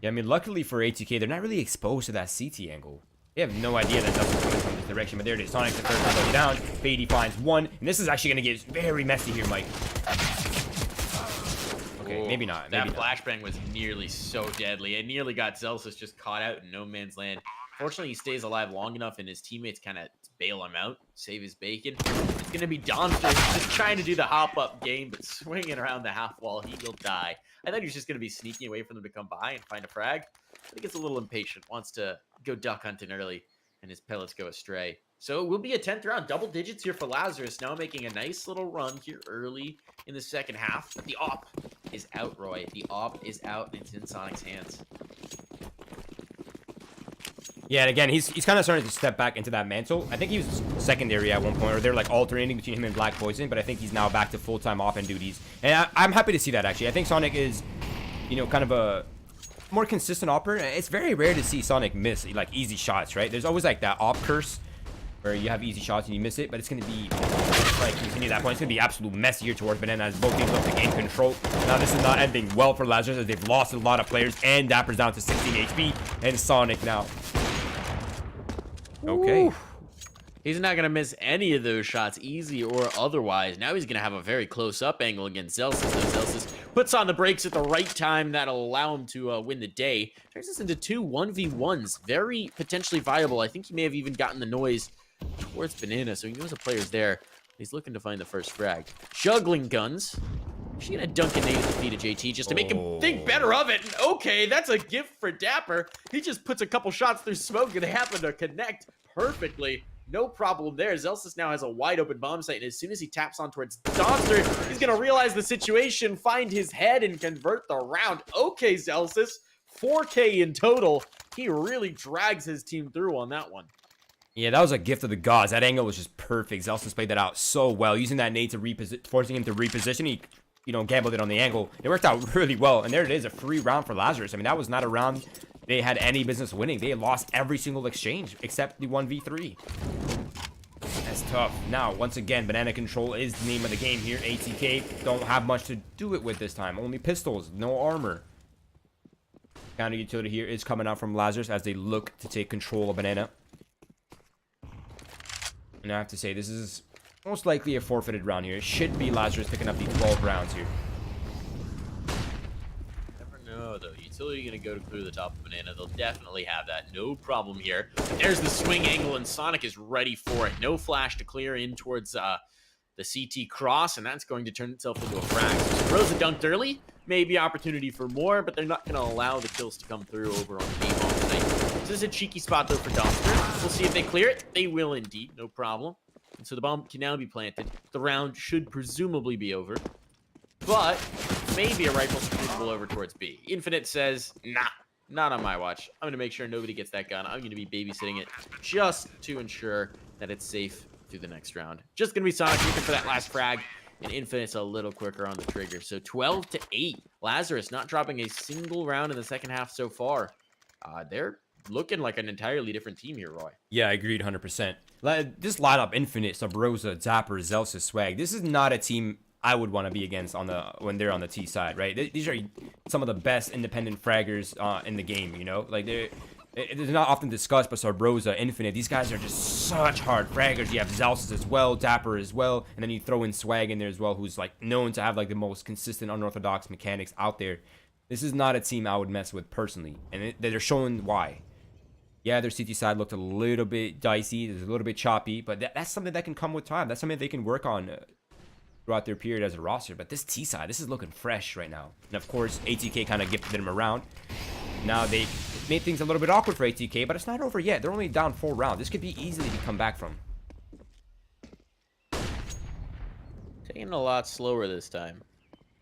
Speaker 1: Yeah, I mean, luckily for ATK, they're not really exposed to that CT angle. They have no idea that Dust is coming from this direction, but there it is. Sonic's the first one to go down. Fady finds one, and this is actually going to get very messy here, Mike. Okay, maybe not.
Speaker 2: That flashbang was nearly so deadly. It nearly got Celsius just caught out in no man's land. Fortunately, he stays alive long enough, and his teammates kind of bail him out, save his bacon. It's going to be Donster just trying to do the hop-up game, but swinging around the half wall, he will die. I thought he was just going to be sneaking away from them to come by and find a frag. I think it's a little impatient, wants to go duck hunting early, and his pellets go astray. So it will be a 10th round, double digits here for Lazarus, now making a nice little run here early in the second half. But the op is out, Roy. The op is out, and it's in Sonic's hands.
Speaker 1: Yeah, and again, he's kind of starting to step back into that mantle. I think he was secondary at one point, or they're like alternating between him and Black Poison, but I think he's now back to full-time off-end duties. And I'm happy to see that, actually. I think Sonic is, you know, kind of a more consistent opper. It's very rare to see Sonic miss, like, easy shots, right? There's always, like, that op curse where you have easy shots and you miss it, but it's going to be, like, continue that point. It's going to be absolute mess here towards Banana as both teams look to gain control. Now, this is not ending well for Lazarus as they've lost a lot of players, and Dapper's down to 16 HP, and Sonic now. Okay.
Speaker 2: Ooh. He's not going to miss any of those shots, easy or otherwise. Now he's going to have a very close-up angle against Celsius. So Celsius puts on the brakes at the right time. That'll allow him to win the day. Turns this into two 1v1s. Very potentially viable. I think he may have even gotten the noise towards Banana, so he knows the player's there. He's looking to find the first frag. Juggling guns. She's going to dunk a nade at the feet of JT just to make him think better of it. And okay, that's a gift for Dapper. He just puts a couple shots through smoke and they happen to connect perfectly. No problem there. Zelsis now has a wide open bomb site, and as soon as he taps on towards Donster, he's going to realize the situation, find his head, and convert the round. Okay, Zelsis, 4K in total. He really drags his team through on that one.
Speaker 1: Yeah, that was a gift of the gods. That angle was just perfect. Zelsis played that out so well, using that nade to forcing him to reposition. He, you know, gambled it on the angle. It worked out really well, and there it is, a free round for Lazarus. I mean, that was not a round they had any business winning. They lost every single exchange except the 1v3. That's tough. Now, once again, banana control is the name of the game here. ATK don't have much to do it with this time. Only pistols, no armor. Counter utility here is coming out from Lazarus as they look to take control of banana. And I have to say, this is most likely a forfeited round here. It should be Lazarus picking up the 12 rounds here.
Speaker 2: Never know, though. Utility going to go to clear the top of banana. They'll definitely have that. No problem here. There's the swing angle, and Sonic is ready for it. No flash to clear in towards the CT cross, and that's going to turn itself into a frag. So Rosa dunked early. Maybe opportunity for more, but they're not going to allow the kills to come through over on the game all tonight. This is a cheeky spot, though, for Dumpster. We'll see if they clear it. They will indeed. No problem. And so the bomb can now be planted. The round should presumably be over. But maybe a rifle will over towards B. Infinite says, nah, not on my watch. I'm going to make sure nobody gets that gun. I'm going to be babysitting it just to ensure that it's safe through the next round. Just going to be Sonic looking for that last frag. And Infinite's a little quicker on the trigger. So 12-8. Lazarus not dropping a single round in the second half so far. They're looking like an entirely different team here, Roy.
Speaker 1: Yeah, I agreed 100%. This lineup, Infinite, Sub-Rosa, Zapper, Zelsa, Swag. This is not a team I would want to be against on when they're on the T side, right? These are some of the best independent fraggers in the game, you know? Like, they're not often discussed, but Sub-Rosa, Infinite, these guys are just such hard fraggers. You have Zelsis as well, Dapper as well, and then you throw in Swag in there as well, who's, like, known to have, like, the most consistent, unorthodox mechanics out there. This is not a team I would mess with personally, and they're showing why. Yeah, their CT side looked a little bit dicey. It's a little bit choppy, but that's something that can come with time. That's something they can work on throughout their period as a roster. But this T side, this is looking fresh right now. And of course, ATK kind of gifted them around. Now they made things a little bit awkward for ATK, but it's not over yet. They're only down 4 rounds. This could be easily to come back from.
Speaker 2: Taking a lot slower this time.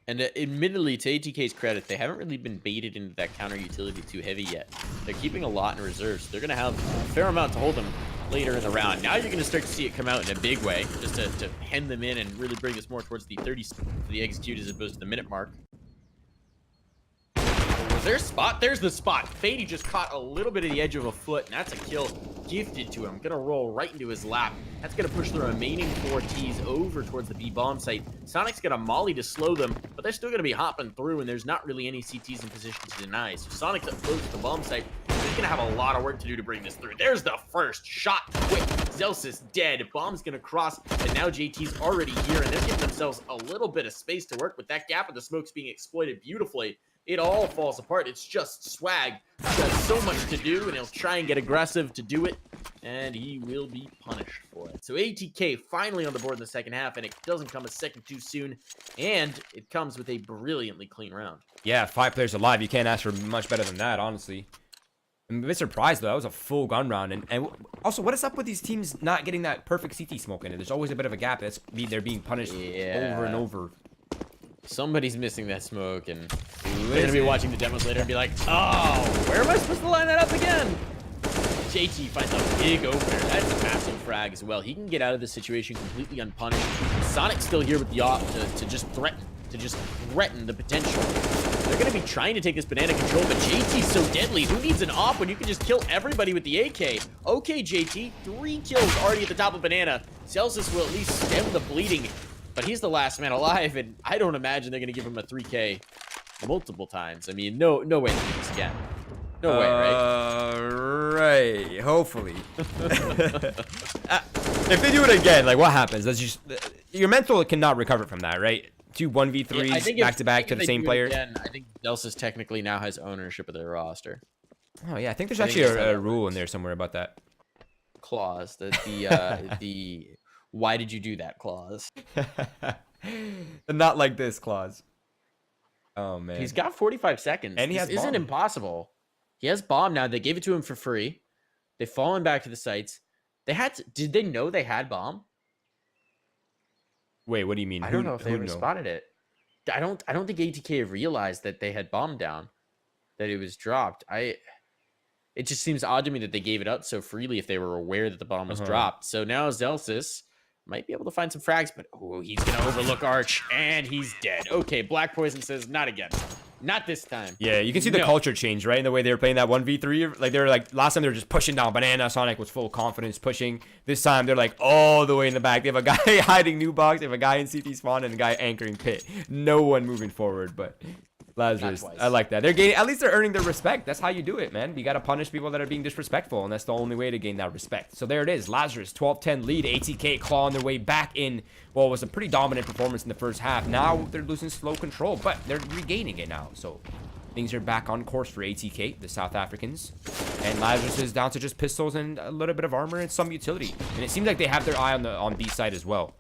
Speaker 2: And admittedly, to ATK's credit, they haven't really been baited into that counter utility too heavy yet. They're keeping a lot in reserve, so they're going to have a fair amount to hold them later in the round. Now you're going to start to see it come out in a big way, just to pen them in and really bring us more towards the 30 for the execute as opposed to the minute mark. Was there a spot? There's the spot. Fady just caught a little bit of the edge of a foot, and that's a kill gifted to him. Gonna roll right into his lap. That's gonna push the remaining 4 Ts over towards the B bomb site. Sonic's got a molly to slow them, but they're still gonna be hopping through, and there's not really any CTs in position to deny. So Sonic's up close to the bomb site. He's gonna have a lot of work to do to bring this through. There's the first shot. Quick, Zelsis dead. Bomb's gonna cross, and now JT's already here, and they're giving themselves a little bit of space to work with. That gap of the smoke's being exploited beautifully. It all falls apart. It's just swag. He's got so much to do, and he'll try and get aggressive to do it, and he will be punished for it. So ATK finally on the board in the second half, and it doesn't come a second too soon, and it comes with a brilliantly clean round.
Speaker 1: Yeah, 5 players alive. You can't ask for much better than that, honestly. I'm a bit surprised, though. That was a full gun round. And also, what is up with these teams not getting that perfect CT smoke in it? There's always a bit of a gap. They're being punished over and over.
Speaker 2: Somebody's missing that smoke, and they're going to be watching the demos later and be like, oh, where am I supposed to line that up again? JT finds a big opener. That's a massive frag as well. He can get out of this situation completely unpunished. Sonic's still here with the op to just threaten the potential. They're going to be trying to take this banana control, but JT's so deadly. Who needs an op when you can just kill everybody with the AK? Okay, JT, 3 kills already at the top of banana. Celsius will at least stem the bleeding, but he's the last man alive, and I don't imagine they're going to give him a 3K multiple times. I mean, no way to do this again. No way, right?
Speaker 1: Right. Hopefully. If they do it again, like, what happens? That's just your mental cannot recover from that, right? 2 1v3s back to back to the same player.
Speaker 2: Again, I think Delsis technically now has ownership of their roster.
Speaker 1: Oh yeah, I think there's actually a rule in there somewhere about that
Speaker 2: clause. The why did you do that clause?
Speaker 1: The not like this clause. Oh man,
Speaker 2: he's got 45 seconds,
Speaker 1: and he has
Speaker 2: isn't impossible. He has bomb now. They gave it to him for free. They've fallen back to the sites. They had to, did they know they had bomb?
Speaker 1: Wait, what do you mean?
Speaker 2: I don't know if they ever spotted it. I don't think ATK realized that they had bomb down, that it was dropped. It just seems odd to me that they gave it up so freely if they were aware that the bomb was dropped. So now Zelsis might be able to find some frags, but oh, he's gonna overlook Arch, and he's dead. Okay, Black Poison says not again. Not this time.
Speaker 1: Yeah, you can see the culture change, right? In the way they were playing that 1v3. Like, they were like, last time they were just pushing down banana. Sonic was full confidence pushing. This time, they're like all the way in the back. They have a guy hiding new box. They have a guy in CT spawn and a guy anchoring pit. No one moving forward, but Lazarus, I like that. They're gaining, at least they're earning their respect. That's how you do it, man. You got to punish people that are being disrespectful, and that's the only way to gain that respect. So there it is. Lazarus, 12-10 lead. ATK clawing their way back in. Well, it was a pretty dominant performance in the first half. Now they're losing slow control, but they're regaining it now. So things are back on course for ATK, the South Africans. And Lazarus is down to just pistols and a little bit of armor and some utility. And it seems like they have their eye on B side as well.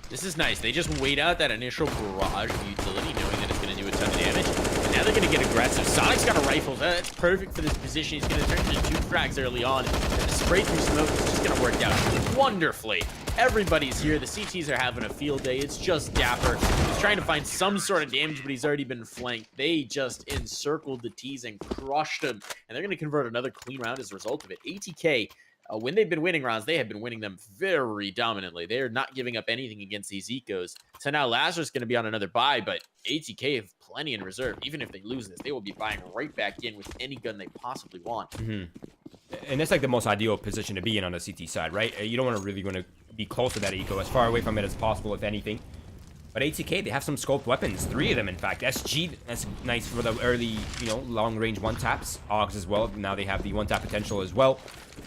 Speaker 2: This is nice. They just wait out that initial barrage of utility, knowing that it's going to do a ton of damage. And now they're going to get aggressive. Sonic's got a rifle. That's perfect for this position. He's going to turn into 2 frags early on. And the spray through smoke is just going to work out wonderfully. Everybody's here. The CTs are having a field day. It's just Dapper. He's trying to find some sort of damage, but he's already been flanked. They just encircled the Ts and crushed him. And they're going to convert another clean round as a result of it. ATK, when they've been winning rounds, they have been winning them very dominantly. They are not giving up anything against these ecos. So now Lazarus is going to be on another buy, but ATK have plenty in reserve. Even if they lose this, they will be buying right back in with any gun they possibly want.
Speaker 1: And that's like the most ideal position to be in on the CT side, right? You don't want to be close to that eco, as far away from it as possible, if anything. But ATK, they have some scoped weapons. 3 of them, in fact. SG, that's nice for the early, long-range one-taps. AUGs as well. Now they have the one-tap potential as well.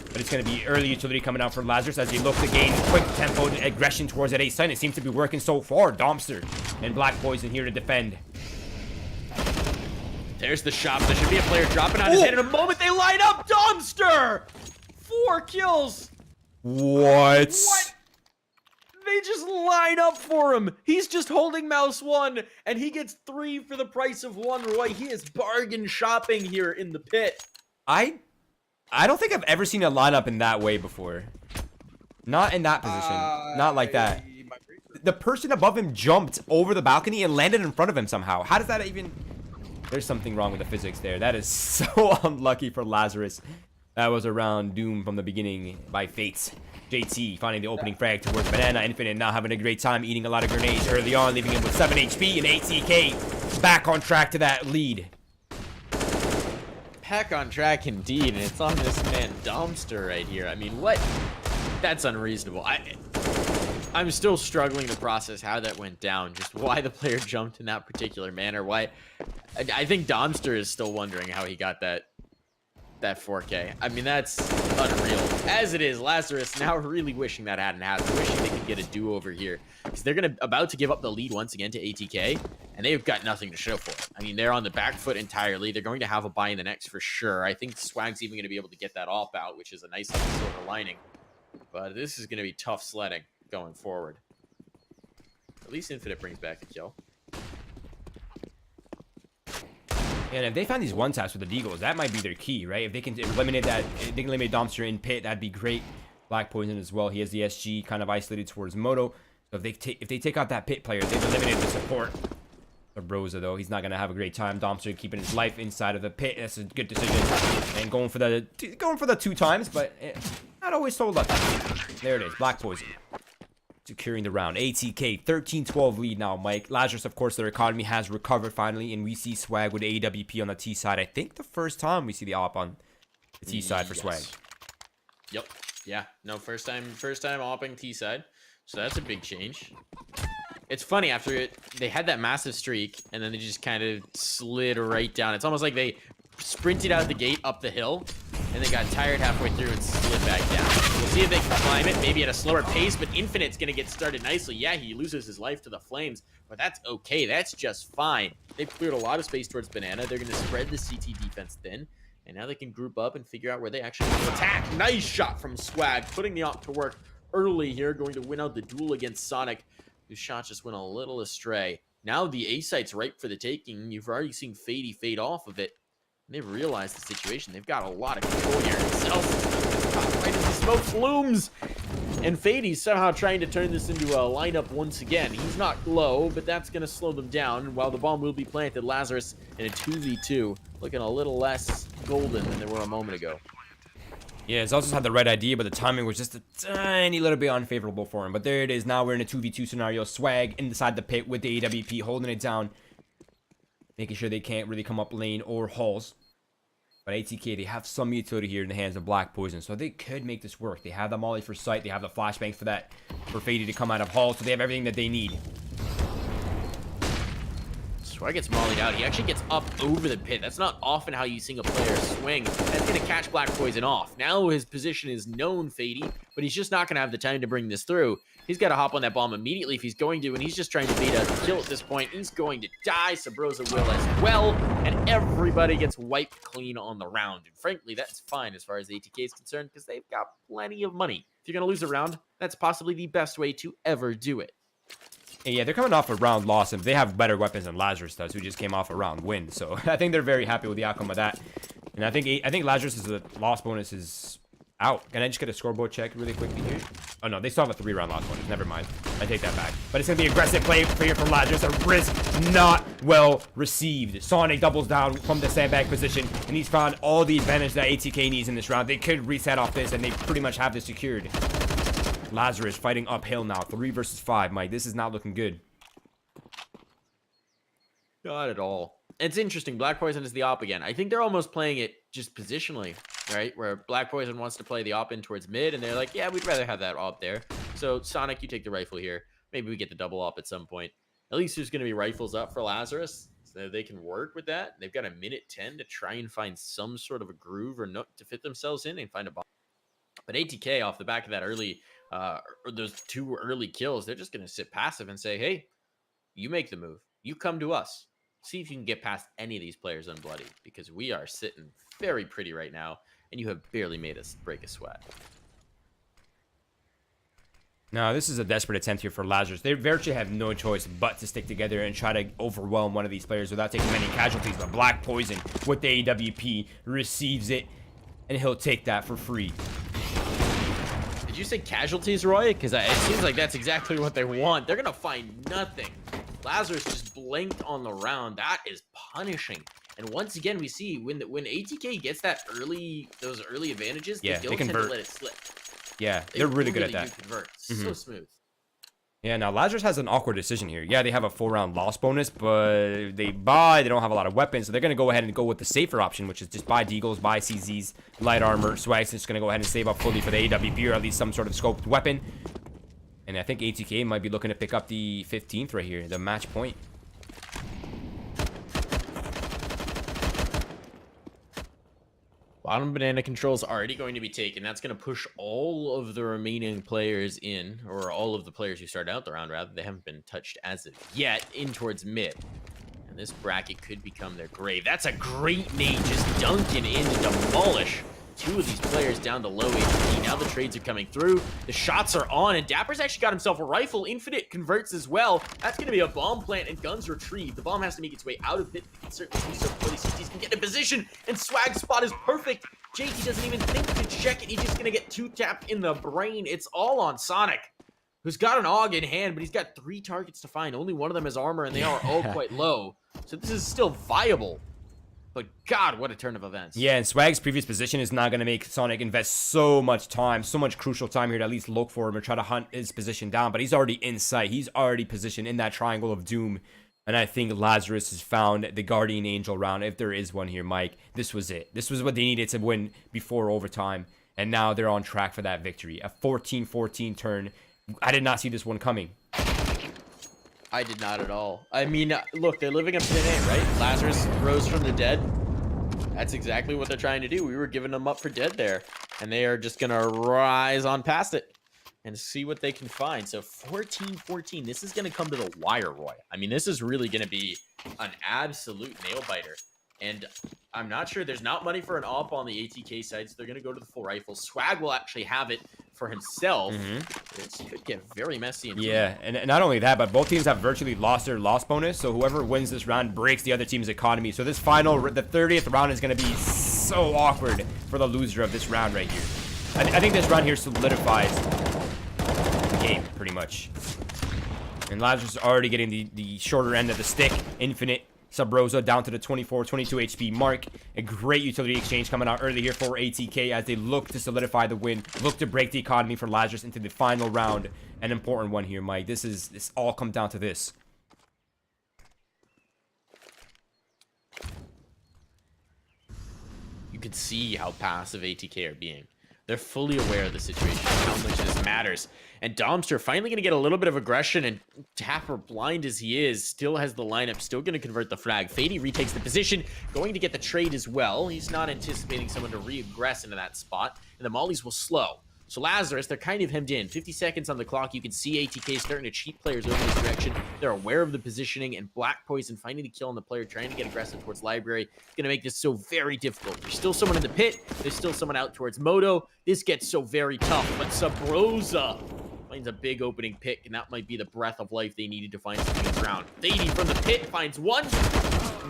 Speaker 1: But it's going to be early utility coming out from Lazarus as they look to gain quick tempo aggression towards that A site. It seems to be working so far. Domster and Black Poison here to defend.
Speaker 2: There's the shot. There should be a player dropping on his head in a moment. They line up. Domster! 4 kills.
Speaker 1: What?
Speaker 2: They just line up for him. He's just holding mouse 1, and he gets 3 for the price of 1. Roy, he is bargain shopping here in the pit.
Speaker 1: I don't think I've ever seen a lineup in that way before. Not in that position. Not like that. The person above him jumped over the balcony and landed in front of him somehow. How does that even... There's something wrong with the physics there. That is so unlucky for Lazarus. That was a round doomed from the beginning by Fates. JT finding the opening frag towards Banana Infinite, now having a great time eating a lot of grenades early on, leaving him with 7 HP, and ATK back on track to that lead.
Speaker 2: Heck on track indeed, and it's on this man Dumpster right here. I mean, what? That's unreasonable. I'm still struggling to process how that went down, just why the player jumped in that particular manner. Why? I think Dumpster is still wondering how he got that 4K. I mean, that's unreal. As it is, Lazarus now really wishing that hadn't happened, wishing they could get a do-over here, because they're about to give up the lead once again to ATK, and they've got nothing to show for it. I mean, they're on the back foot entirely. They're going to have a buy in the next for sure. I think Swag's even going to be able to get that off out, which is a nice little silver lining. But this is going to be tough sledding going forward. At least Infinite brings back a kill.
Speaker 1: And if they find these one taps with the Deagles, that might be their key, right? If they can eliminate that, if they can eliminate Dumpster in pit, that'd be great. Black Poison as well. He has the SG kind of isolated towards Moto. So if they take out that pit player, they've eliminated the support. Broza though, he's not gonna have a great time. Dumpster keeping his life inside of the pit. That's a good decision. And going for the 2 times, but not always so lucky. There it is, Black Poison securing the round. ATK 13-12 lead now, Mike. Lazarus, of course, their economy has recovered finally, and we see Swag with AWP on the T side. I think the first time we see the op on the T side for Swag.
Speaker 2: Yep. Yeah. No, first time opping T side. So that's a big change. It's funny, after they had that massive streak, and then they just kind of slid right down. It's almost like they sprinted out the gate up the hill, and they got tired halfway through and slid back down. We'll see if they can climb it, maybe at a slower pace, but Infinite's going to get started nicely. Yeah, he loses his life to the flames, but that's okay. That's just fine. They've cleared a lot of space towards Banana. They're going to spread the CT defense thin, and now they can group up and figure out where they actually want to attack. Nice shot from Swag, putting the op to work early here, going to win out the duel against Sonic, whose shots just went a little astray. Now the A site's ripe for the taking. You've already seen Fady fade off of it. They've realized the situation. They've got a lot of control here. Right as the smoke blooms. And Fady's somehow trying to turn this into a lineup once again. He's not low, but that's going to slow them down. While the bomb will be planted, Lazarus in a 2v2, looking a little less golden than they were a moment ago.
Speaker 1: Yeah, Zelsus had the right idea, but the timing was just a tiny little bit unfavorable for him. But there it is. Now we're in a 2v2 scenario. Swag inside the pit with the AWP, holding it down, making sure they can't really come up lane or halls. But ATK, they have some utility here in the hands of Black Poison, so they could make this work. They have the molly for sight. They have the flashbangs for that, for Fady to come out of hall, so they have everything that they need.
Speaker 2: Swag gets mollied out. He actually gets up over the pit. That's not often how you see a player swing. That's going to catch Black Poison off. Now his position is known, Fady, but he's just not going to have the time to bring this through. He's got to hop on that bomb immediately if he's going to, and he's just trying to beat a kill at this point. He's going to die. Sabrosa will as well, and everybody gets wiped clean on the round. And frankly, that's fine as far as ATK is concerned, because they've got plenty of money. If you're going to lose a round, that's possibly the best way to ever do it.
Speaker 1: And yeah, they're coming off a round loss, and they have better weapons than Lazarus does, who just came off a round win. So I think they're very happy with the outcome of that. And I think Lazarus' loss bonus is out. Can I just get a scoreboard check really quickly here? Oh no, they still have a 3-round loss bonus. Never mind. I take that back. But it's gonna be aggressive play for here from Lazarus. A risk not well received. Sonic doubles down from the sandbag position, and he's found all the advantage that ATK needs in this round. They could reset off this, and they pretty much have this secured. Lazarus fighting uphill now. 3 versus 5, Mike. This is not looking good.
Speaker 2: Not at all. It's interesting. Black Poison is the op again. I think they're almost playing it just positionally, right? Where Black Poison wants to play the op in towards mid, and they're like, yeah, we'd rather have that op there. So, Sonic, you take the rifle here. Maybe we get the double op at some point. At least there's going to be rifles up for Lazarus, so they can work with that. They've got a minute 10 to try and find some sort of a groove or nook to fit themselves in and find a bomb. But ATK, off the back of that early, or those 2 early kills, they're just going to sit passive and say, hey, you make the move. You come to us. See if you can get past any of these players unbloodied, because we are sitting very pretty right now, and you have barely made us break a sweat.
Speaker 1: Now, this is a desperate attempt here for Lazarus. They virtually have no choice but to stick together and try to overwhelm one of these players without taking many casualties. But Black Poison with the AWP receives it, and he'll take that for free.
Speaker 2: Did you say casualties, Roy? Because it seems like that's exactly what they want. They're going to find nothing. Lazarus just blinked on the round. That is punishing. And once again, we see when ATK gets those early advantages,
Speaker 1: yeah,
Speaker 2: they don't tend to let it slip.
Speaker 1: Yeah, they're really good at that.
Speaker 2: Convert. So smooth.
Speaker 1: Yeah, now Lazarus has an awkward decision here. Yeah, they have a 4-round loss bonus, but they don't have a lot of weapons, so they're going to go ahead and go with the safer option, which is just buy Deagles, buy CZs, light armor. Swag's just going to go ahead and save up fully for the AWP, or at least some sort of scoped weapon. And I think ATK might be looking to pick up the 15th right here, the match point.
Speaker 2: Bottom banana control is already going to be taken. That's going to push all of the remaining players in, or all of the players who started out the round, rather. They haven't been touched as of yet, in towards mid. And this bracket could become their grave. That's a great nade, just dunking in to demolish two of these players down to low HP. Now the trades are coming through. The shots are on, and Dapper's actually got himself a rifle. Infinite converts as well. That's going to be a bomb plant and guns retrieved. The bomb has to make its way out of it. It can certainly do so before these CTs can get in position, and Swag's spot is perfect. JT doesn't even think to check it. He's just going to get 2-tapped in the brain. It's all on Sonic, who's got an AUG in hand, but he's got 3 targets to find. Only one of them has armor, and they are all quite low. So this is still viable. But God, what a turn of events.
Speaker 1: Yeah, and Swag's previous position is not going to make Sonic invest so much time, so much crucial time here to at least look for him or try to hunt his position down. But he's already in sight. He's already positioned in that triangle of doom. And I think Lazarus has found the Guardian Angel round, if there is one here, Mike. This was it. This was what they needed to win before overtime. And now they're on track for that victory. A 14-14 turn. I did not see this one coming.
Speaker 2: I did not at all. I mean, look, they're living up to their name, right? Lazarus rose from the dead. That's exactly what they're trying to do. We were giving them up for dead there. And they are just going to rise on past it and see what they can find. So 14-14, this is going to come to the wire, Roy. I mean, this is really going to be an absolute nail-biter. And I'm not sure. There's not money for an AWP on the ATK side, so they're going to go to the full rifle. Swag will actually have it for himself. This could get very messy.
Speaker 1: Yeah, and not only that, but both teams have virtually lost their loss bonus, so whoever wins this round breaks the other team's economy. So this final, the 30th round is going to be so awkward for the loser of this round right here. I think this round here solidifies the game, pretty much. And Lazarus is already getting the shorter end of the stick. Infinite. Sub-Rosa down to the 24, 22 HP mark. A great utility exchange coming out early here for ATK as they look to solidify the win, look to break the economy for Lazarus into the final round. An important one here, Mike. This all comes down to this.
Speaker 2: You can see how passive ATK are being. They're fully aware of the situation, how much this matters. And Domster finally going to get a little bit of aggression, and Tapper, blind as he is, still has the lineup, still going to convert the frag. Fady retakes the position, going to get the trade as well. He's not anticipating someone to re-aggress into that spot, and the mollies will slow. So Lazarus, they're kind of hemmed in. 50 seconds on the clock. You can see ATK starting to cheat players over this direction. They're aware of the positioning, and Black Poison finding the kill on the player, trying to get aggressive towards Library. It's going to make this so very difficult. There's still someone in the pit. There's still someone out towards Moto. This gets so very tough, but Sub-Rosa finds a big opening pick, and that might be the breath of life they needed to find something in this round. Fady from the pit finds one.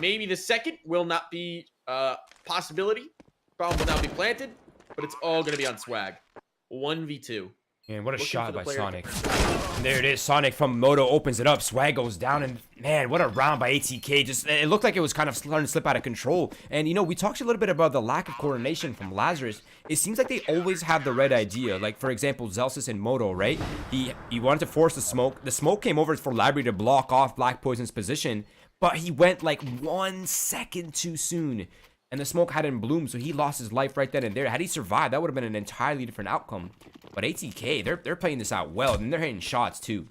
Speaker 2: Maybe the second will not be a possibility. Bomb will not be planted, but it's all going to be on Swag. 1v2.
Speaker 1: Man, what a shot by Sonic. And there it is. Sonic from Moto opens it up. Swag goes down, and man, what a round by ATK. Just, it looked like it was kind of starting to slip out of control. And, you know, we talked a little bit about the lack of coordination from Lazarus. It seems like they always have the right idea. Like, for example, Zelsis and Moto, right? He wanted to force the smoke. The smoke came over for Library to block off Black Poison's position, but he went like 1 second too soon. And the smoke hadn't bloomed, so he lost his life right then and there. Had he survived, that would have been an entirely different outcome. But ATK, they're playing this out well, and they're hitting shots too.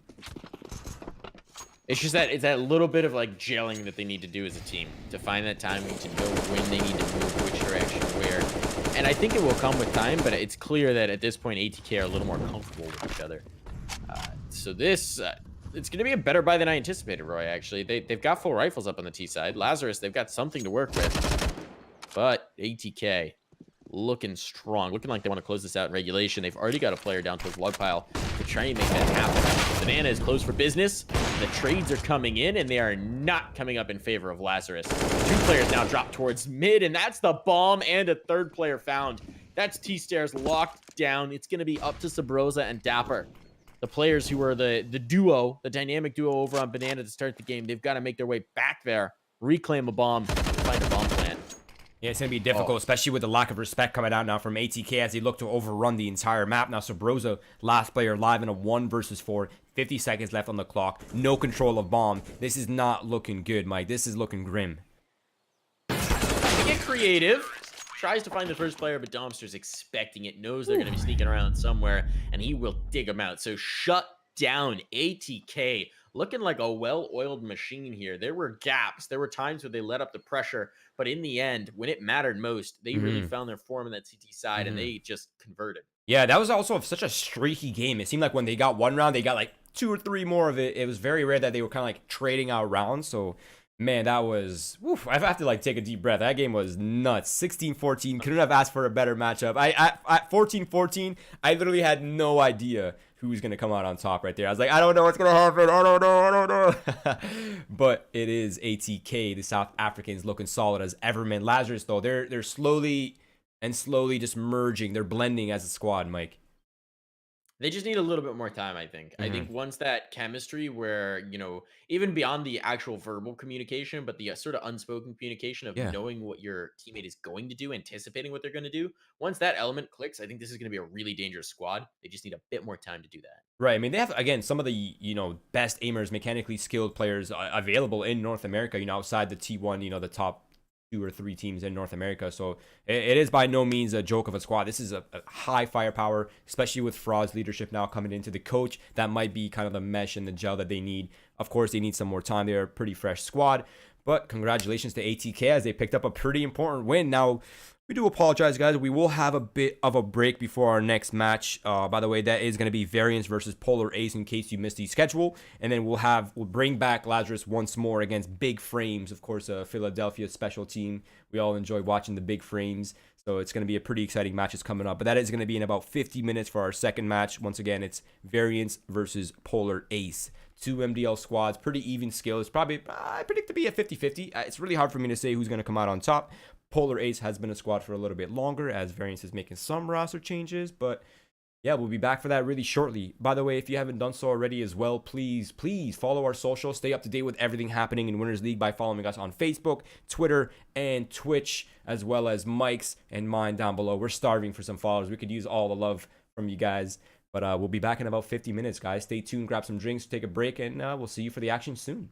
Speaker 2: It's just that it's that little bit of like gelling that they need to do as a team to find that timing to know when they need to move, which direction, where. And I think it will come with time, but it's clear that at this point ATK are a little more comfortable with each other. So this. It's going to be a better buy than I anticipated, Roy, actually. They've got full rifles up on the T side. Lazarus, they've got something to work with. But ATK looking strong, looking like they want to close this out in regulation. They've already got a player down towards log pile to try and make that happen. Banana is closed for business. The trades are coming in, and they are not coming up in favor of Lazarus. 2 players now drop towards mid, and that's the bomb, and a 3rd player found. That's T-Stairs locked down. It's going to be up to Sub-Rosa and Dapper. The players who are the duo, the dynamic duo over on Banana to start the game, they've got to make their way back there, reclaim a bomb, and find a bomb plant.
Speaker 1: Yeah, it's going to be difficult, especially with the lack of respect coming out now from ATK as they look to overrun the entire map. Now, Sabrosa, last player live in a 1 versus 4. 50 seconds left on the clock. No control of bomb. This is not looking good, Mike. This is looking grim.
Speaker 2: To get creative. Tries to find the first player, but Domster's expecting it. Knows they're going to be sneaking around somewhere, and he will dig them out. So shut down ATK. Looking like a well-oiled machine here. There were gaps. There were times where they let up the pressure, but in the end, when it mattered most, they really found their form in that CT side, and they just converted.
Speaker 1: Yeah, that was also such a streaky game. It seemed like when they got one round, they got like 2 or 3 more of it. It was very rare that they were kind of like trading out rounds. So, man, that was... Woof, I have to like take a deep breath. That game was nuts. 16-14. Couldn't have asked for a better matchup. At 14-14, I literally had no idea who's going to come out on top right there. I was like, I don't know what's going to happen. I don't know. But it is ATK, the South Africans, looking solid as ever, man. Lazarus, though, they're slowly just merging. They're blending as a squad, Mike.
Speaker 2: They just need a little bit more time, I think. I think once that chemistry where, you know, even beyond the actual verbal communication, but the sort of unspoken communication of knowing what your teammate is going to do, anticipating what they're going to do. Once that element clicks, I think this is going to be a really dangerous squad. They just need a bit more time to do that.
Speaker 1: Right. I mean, they have, again, some of the, best aimers, mechanically skilled players available in North America, outside the T1, the top 2 or 3 teams in North America. So it is by no means a joke of a squad. This is a high firepower, especially with Fraud's leadership now coming into the coach. That might be kind of the mesh and the gel that they need. Of course, they need some more time. They're a pretty fresh squad. But congratulations to ATK as they picked up a pretty important win. Now, we do apologize, guys. We will have a bit of a break before our next match. By the way, that is going to be Variance versus Polar Ace in case you missed the schedule. And then we'll bring back Lazarus once more against Big Frames, of course, a Philadelphia special team. We all enjoy watching the Big Frames. So it's going to be a pretty exciting matches coming up. But that is going to be in about 50 minutes for our second match. Once again, it's Variance versus Polar Ace. 2 MDL squads, pretty even skill. It's probably, I predict to be a 50-50. It's really hard for me to say who's going to come out on top. Polar Ace has been a squad for a little bit longer as Variance is making some roster changes. But yeah, we'll be back for that really shortly. By the way, if you haven't done so already as well, please follow our socials. Stay up to date with everything happening in Winners League by following us on Facebook, Twitter, and Twitch, as well as Mike's and mine down below. We're starving for some followers. We could use all the love from you guys. But we'll be back in about 50 minutes, guys. Stay tuned, grab some drinks, take a break, and we'll see you for the action soon.